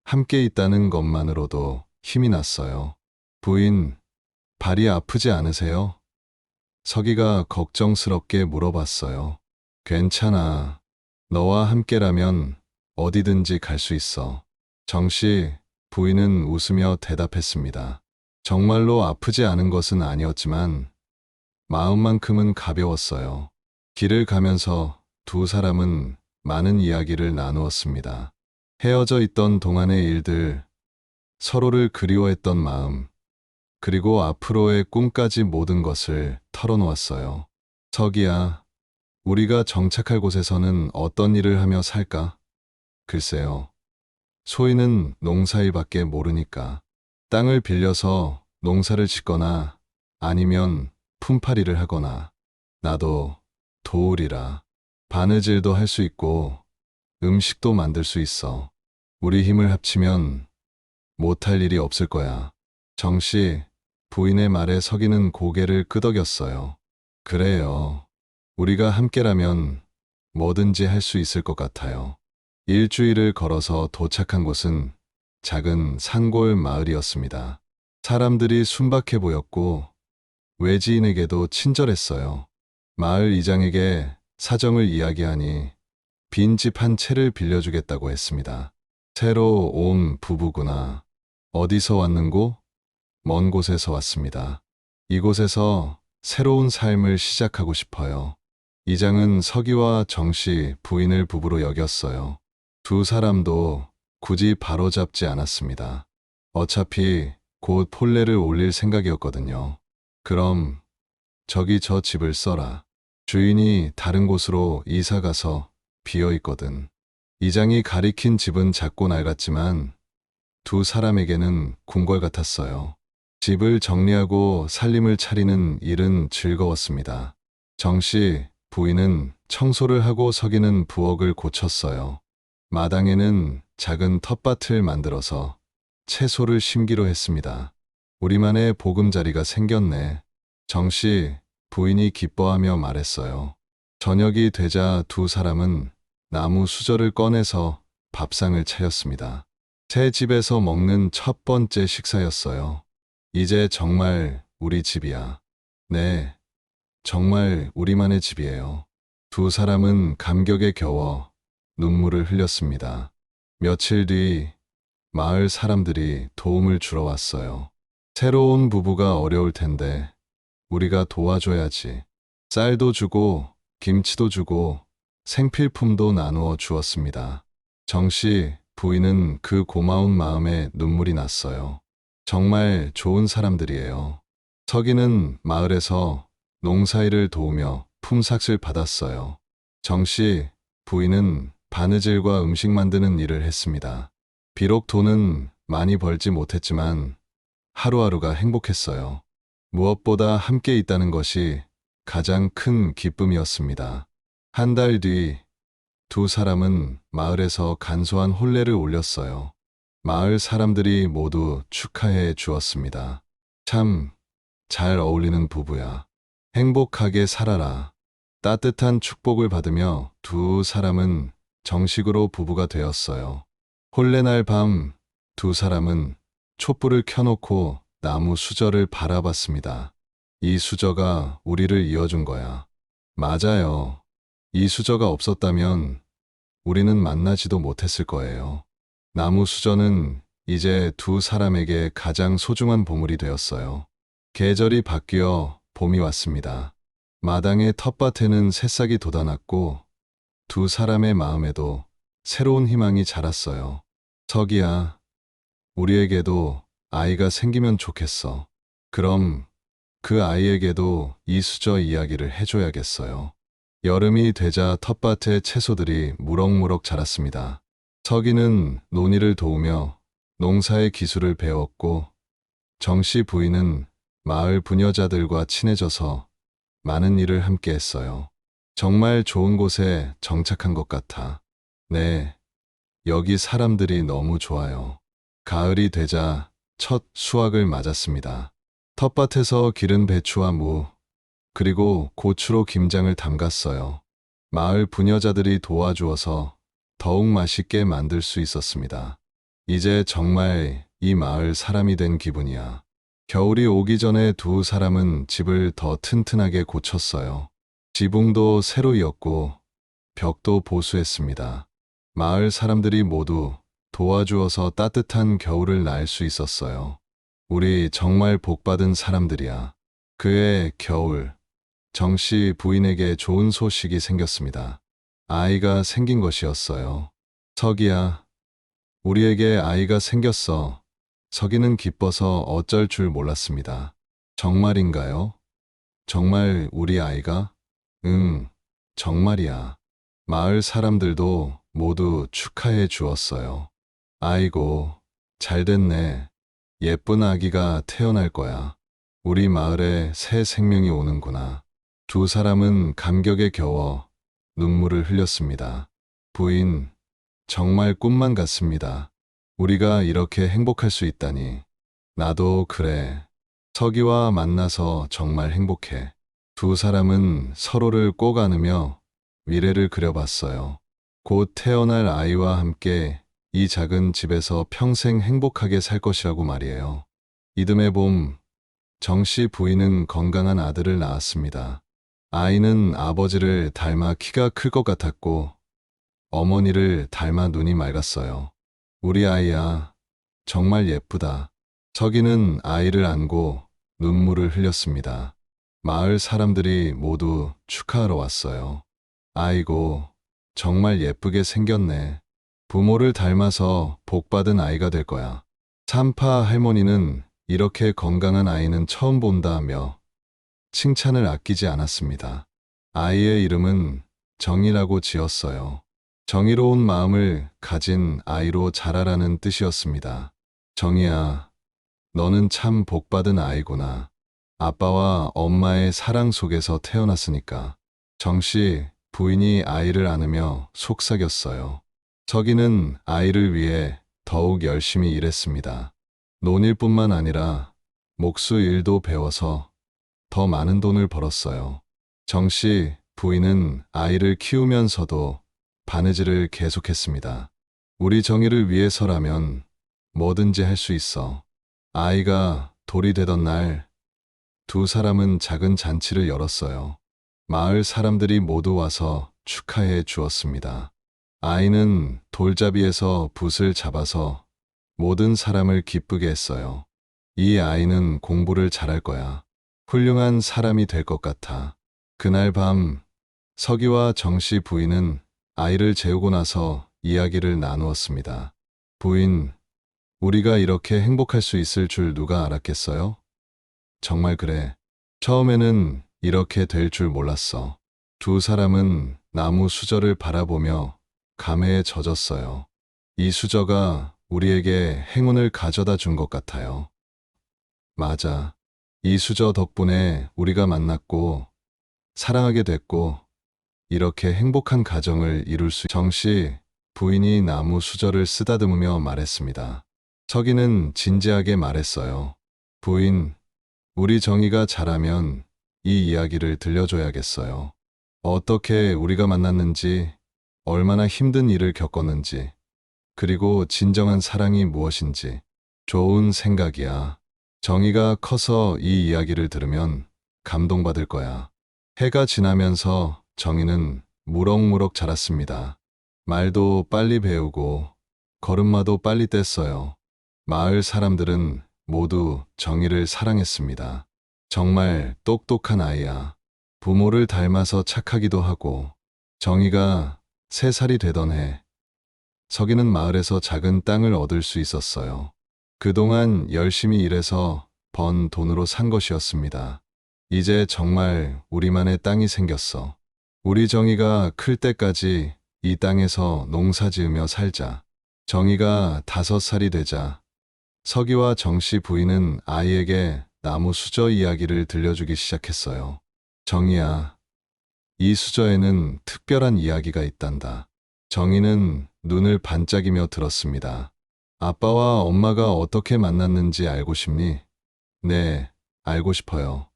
함께 있다는 것만으로도 힘이 났어요. 부인, 발이 아프지 않으세요? 서기가 걱정스럽게 물어봤어요. 괜찮아. 너와 함께라면 어디든지 갈 수 있어. 정씨, 부인은 웃으며 대답했습니다. 정말로 아프지 않은 것은 아니었지만 마음만큼은 가벼웠어요. 길을 가면서 두 사람은 많은 이야기를 나누었습니다. 헤어져 있던 동안의 일들, 서로를 그리워했던 마음, 그리고 앞으로의 꿈까지 모든 것을 털어놓았어요. 저기야, 우리가 정착할 곳에서는 어떤 일을 하며 살까? 글쎄요. 소희는 농사일밖에 모르니까. 땅을 빌려서 농사를 짓거나 아니면 품팔이를 하거나, 나도 도우리라. 바느질도 할 수 있고 음식도 만들 수 있어. 우리 힘을 합치면 못할 일이 없을 거야. 정씨, 부인의 말에 서기는 고개를 끄덕였어요. 그래요. 우리가 함께라면 뭐든지 할 수 있을 것 같아요. 일주일을 걸어서 도착한 곳은 작은 산골 마을이었습니다. 사람들이 순박해 보였고 외지인에게도 친절했어요. 마을 이장에게 사정을 이야기하니 빈집 한 채를 빌려주겠다고 했습니다. 새로 온 부부구나. 어디서 왔는고? 먼 곳에서 왔습니다. 이곳에서 새로운 삶을 시작하고 싶어요. 이장은 서기와 정씨 부인을 부부로 여겼어요. 두 사람도 굳이 바로잡지 않았습니다. 어차피 곧 폴레를 올릴 생각이었거든요. 그럼 저기 저 집을 써라. 주인이 다른 곳으로 이사 가서 비어 있거든. 이장이 가리킨 집은 작고 낡았지만 두 사람에게는 궁궐 같았어요. 집을 정리하고 살림을 차리는 일은 즐거웠습니다. 정씨 부인은 청소를 하고 서기는 부엌을 고쳤어요. 마당에는 작은 텃밭을 만들어서 채소를 심기로 했습니다. 우리만의 보금자리가 생겼네. 정씨 부인이 기뻐하며 말했어요. 저녁이 되자 두 사람은 나무 수저를 꺼내서 밥상을 차렸습니다. 새 집에서 먹는 첫 번째 식사였어요. 이제 정말 우리 집이야. 네, 정말 우리만의 집이에요. 두 사람은 감격에 겨워 눈물을 흘렸습니다. 며칠 뒤 마을 사람들이 도움을 주러 왔어요. 새로운 부부가 어려울 텐데 우리가 도와줘야지. 쌀도 주고 김치도 주고 생필품도 나누어 주었습니다. 정씨 부인은 그 고마운 마음에 눈물이 났어요. 정말 좋은 사람들이에요. 서기는 마을에서 농사일을 도우며 품삯을 받았어요. 정씨 부인은 바느질과 음식 만드는 일을 했습니다. 비록 돈은 많이 벌지 못했지만 하루하루가 행복했어요. 무엇보다 함께 있다는 것이 가장 큰 기쁨이었습니다. 한 달 뒤 두 사람은 마을에서 간소한 혼례를 올렸어요. 마을 사람들이 모두 축하해 주었습니다. 참 잘 어울리는 부부야. 행복하게 살아라. 따뜻한 축복을 받으며 두 사람은 정식으로 부부가 되었어요. 혼례날 밤 두 사람은 촛불을 켜놓고 나무 수저를 바라봤습니다. 이 수저가 우리를 이어준 거야. 맞아요. 이 수저가 없었다면 우리는 만나지도 못했을 거예요. 나무 수저는 이제 두 사람에게 가장 소중한 보물이 되었어요. 계절이 바뀌어 봄이 왔습니다. 마당의 텃밭에는 새싹이 돋아났고 두 사람의 마음에도 새로운 희망이 자랐어요. 서기야, 우리에게도 아이가 생기면 좋겠어. 그럼 그 아이에게도 이 수저 이야기를 해줘야겠어요. 여름이 되자 텃밭에 채소들이 무럭무럭 자랐습니다. 서기는 논일을 도우며 농사의 기술을 배웠고 정씨 부인은 마을 부녀자들과 친해져서 많은 일을 함께 했어요. 정말 좋은 곳에 정착한 것 같아. 네, 여기 사람들이 너무 좋아요. 가을이 되자 첫 수확을 맞았습니다. 텃밭에서 기른 배추와 무, 그리고 고추로 김장을 담갔어요. 마을 부녀자들이 도와주어서 더욱 맛있게 만들 수 있었습니다. 이제 정말 이 마을 사람이 된 기분이야. 겨울이 오기 전에 두 사람은 집을 더 튼튼하게 고쳤어요. 지붕도 새로 이었고 벽도 보수했습니다. 마을 사람들이 모두 도와주어서 따뜻한 겨울을 날 수 있었어요. 우리 정말 복받은 사람들이야. 그해 겨울, 정씨 부인에게 좋은 소식이 생겼습니다. 아이가 생긴 것이었어요. 석이야, 우리에게 아이가 생겼어. 석이는 기뻐서 어쩔 줄 몰랐습니다. 정말인가요? 정말 우리 아이가? 응, 정말이야. 마을 사람들도 모두 축하해 주었어요. 아이고, 잘 됐네. 예쁜 아기가 태어날 거야. 우리 마을에 새 생명이 오는구나. 두 사람은 감격에 겨워 눈물을 흘렸습니다. 부인, 정말 꿈만 같습니다. 우리가 이렇게 행복할 수 있다니. 나도 그래. 석이와 만나서 정말 행복해. 두 사람은 서로를 꼭 안으며 미래를 그려봤어요. 곧 태어날 아이와 함께 이 작은 집에서 평생 행복하게 살 것이라고 말이에요. 이듬해 봄, 정씨 부인은 건강한 아들을 낳았습니다. 아이는 아버지를 닮아 키가 클 것 같았고 어머니를 닮아 눈이 맑았어요. 우리 아이야, 정말 예쁘다. 석이는 아이를 안고 눈물을 흘렸습니다. 마을 사람들이 모두 축하하러 왔어요. 아이고, 정말 예쁘게 생겼네. 부모를 닮아서 복받은 아이가 될 거야. 산파 할머니는 이렇게 건강한 아이는 처음 본다며 칭찬을 아끼지 않았습니다. 아이의 이름은 정이라고 지었어요. 정의로운 마음을 가진 아이로 자라라는 뜻이었습니다. 정이야, 너는 참 복받은 아이구나. 아빠와 엄마의 사랑 속에서 태어났으니까. 정씨 부인이 아이를 안으며 속삭였어요. 석이는 아이를 위해 더욱 열심히 일했습니다. 논일뿐만 아니라 목수 일도 배워서 더 많은 돈을 벌었어요. 정씨 부인은 아이를 키우면서도 바느질을 계속했습니다. 우리 정의를 위해서라면 뭐든지 할 수 있어. 아이가 돌이 되던 날, 두 사람은 작은 잔치를 열었어요. 마을 사람들이 모두 와서 축하해 주었습니다. 아이는 돌잡이에서 붓을 잡아서 모든 사람을 기쁘게 했어요. 이 아이는 공부를 잘할 거야. 훌륭한 사람이 될 것 같아. 그날 밤, 석이와 정씨 부인은 아이를 재우고 나서 이야기를 나누었습니다. 부인, 우리가 이렇게 행복할 수 있을 줄 누가 알았겠어요? 정말 그래. 처음에는 이렇게 될 줄 몰랐어. 두 사람은 나무 수저를 바라보며 감회에 젖었어요. 이 수저가 우리에게 행운을 가져다 준 것 같아요. 맞아. 이 수저 덕분에 우리가 만났고, 사랑하게 됐고, 이렇게 행복한 가정을 이룰 수. 정씨 부인이 나무 수저를 쓰다듬으며 말했습니다. 석이는 진지하게 말했어요. 부인, 우리 정이가 자라면 이 이야기를 들려줘야겠어요. 어떻게 우리가 만났는지, 얼마나 힘든 일을 겪었는지, 그리고 진정한 사랑이 무엇인지. 좋은 생각이야. 정이가 커서 이 이야기를 들으면 감동받을 거야. 해가 지나면서 정이는 무럭무럭 자랐습니다. 말도 빨리 배우고 걸음마도 빨리 뗐어요. 마을 사람들은 모두 정이를 사랑했습니다. 정말 똑똑한 아이야. 부모를 닮아서 착하기도 하고. 정이가 3살이 되던 해, 석이는 마을에서 작은 땅을 얻을 수 있었어요. 그동안 열심히 일해서 번 돈으로 산 것이었습니다. 이제 정말 우리만의 땅이 생겼어. 우리 정이가 클 때까지 이 땅에서 농사 지으며 살자. 정이가 5살이 되자 석이와 정씨 부인은 아이에게 나무 수저 이야기를 들려주기 시작했어요. 정이야, 이 수저에는 특별한 이야기가 있단다. 정이는 눈을 반짝이며 들었습니다. 아빠와 엄마가 어떻게 만났는지 알고 싶니? 네, 알고 싶어요.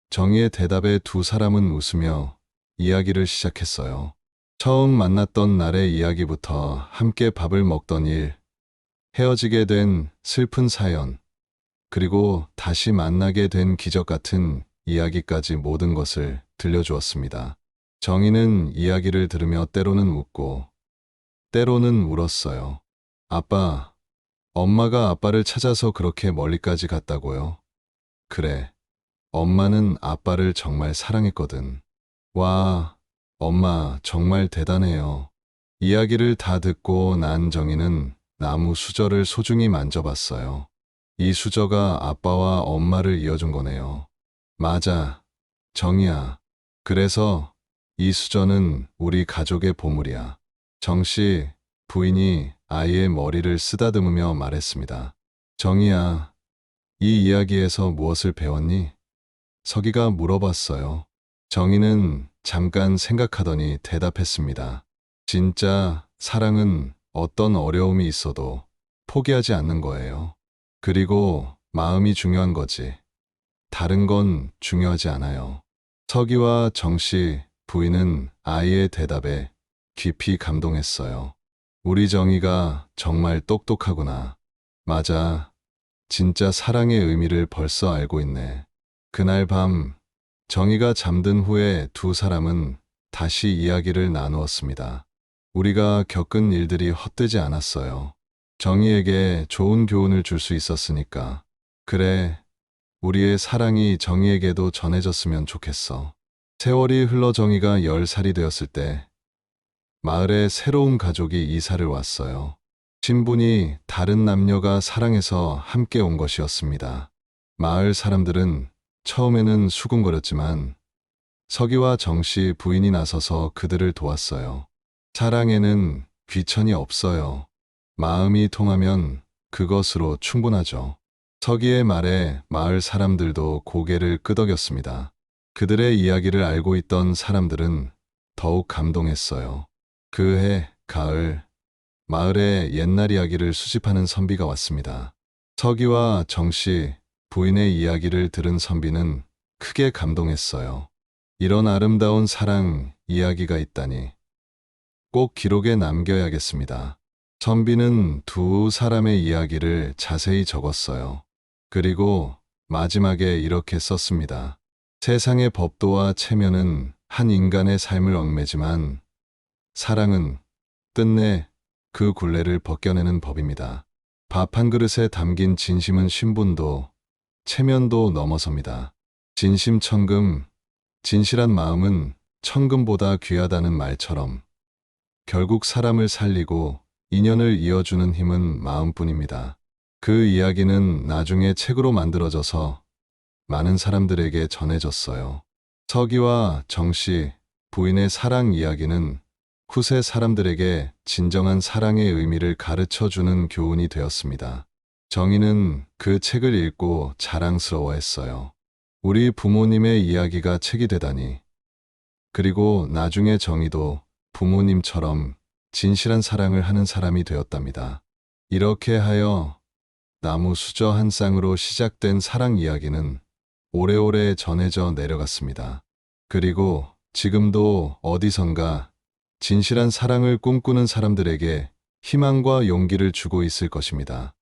정의의 대답에 두 사람은 웃으며 이야기를 시작했어요. 처음 만났던 날의 이야기부터 함께 밥을 먹던 일, 헤어지게 된 슬픈 사연, 그리고 다시 만나게 된 기적 같은 이야기까지 모든 것을 들려주었습니다. 정의는 이야기를 들으며 때로는 웃고, 때로는 울었어요. 아빠, 엄마가 아빠를 찾아서 그렇게 멀리까지 갔다고요? 그래. 엄마는 아빠를 정말 사랑했거든. 와, 엄마 정말 대단해요. 이야기를 다 듣고 난 정희는 나무 수저를 소중히 만져봤어요. 이 수저가 아빠와 엄마를 이어준 거네요. 맞아, 정희야. 그래서 이 수저는 우리 가족의 보물이야. 정씨, 부인이 아이의 머리를 쓰다듬으며 말했습니다. 정희야, 이 이야기에서 무엇을 배웠니? 서기가 물어봤어요. 정희는 잠깐 생각하더니 대답했습니다. 진짜 사랑은 어떤 어려움이 있어도 포기하지 않는 거예요. 그리고 마음이 중요한 거지. 다른 건 중요하지 않아요. 서기와 정씨 부인은 아이의 대답에 깊이 감동했어요. 우리 정희가 정말 똑똑하구나. 맞아. 진짜 사랑의 의미를 벌써 알고 있네. 그날 밤 정희가 잠든 후에 두 사람은 다시 이야기를 나누었습니다. 우리가 겪은 일들이 헛되지 않았어요. 정희에게 좋은 교훈을 줄 수 있었으니까. 그래, 우리의 사랑이 정희에게도 전해졌으면 좋겠어. 세월이 흘러 정희가 10살이 되었을 때 마을에 새로운 가족이 이사를 왔어요. 신분이 다른 남녀가 사랑해서 함께 온 것이었습니다. 마을 사람들은 처음에는 수군거렸지만 서기와 정씨 부인이 나서서 그들을 도왔어요. 사랑에는 귀천이 없어요. 마음이 통하면 그것으로 충분하죠. 서기의 말에 마을 사람들도 고개를 끄덕였습니다. 그들의 이야기를 알고 있던 사람들은 더욱 감동했어요. 그 해 가을, 마을에 옛날 이야기를 수집하는 선비가 왔습니다. 서기와 정씨 부인의 이야기를 들은 선비는 크게 감동했어요. 이런 아름다운 사랑 이야기가 있다니 꼭 기록에 남겨야겠습니다. 선비는 두 사람의 이야기를 자세히 적었어요. 그리고 마지막에 이렇게 썼습니다. 세상의 법도와 체면은 한 인간의 삶을 얽매지만 사랑은 끝내 그 굴레를 벗겨내는 법입니다. 밥 한 그릇에 담긴 진심은 신분도 체면도 넘어섭니다. 진심천금, 진실한 마음은 천금보다 귀하다는 말처럼 결국 사람을 살리고 인연을 이어주는 힘은 마음뿐입니다. 그 이야기는 나중에 책으로 만들어져서 많은 사람들에게 전해졌어요. 서기와 정씨, 부인의 사랑 이야기는 후세 사람들에게 진정한 사랑의 의미를 가르쳐주는 교훈이 되었습니다. 정희는 그 책을 읽고 자랑스러워했어요. 우리 부모님의 이야기가 책이 되다니. 그리고 나중에 정희도 부모님처럼 진실한 사랑을 하는 사람이 되었답니다. 이렇게 하여 나무 수저 한 쌍으로 시작된 사랑 이야기는 오래오래 전해져 내려갔습니다. 그리고 지금도 어디선가 진실한 사랑을 꿈꾸는 사람들에게 희망과 용기를 주고 있을 것입니다.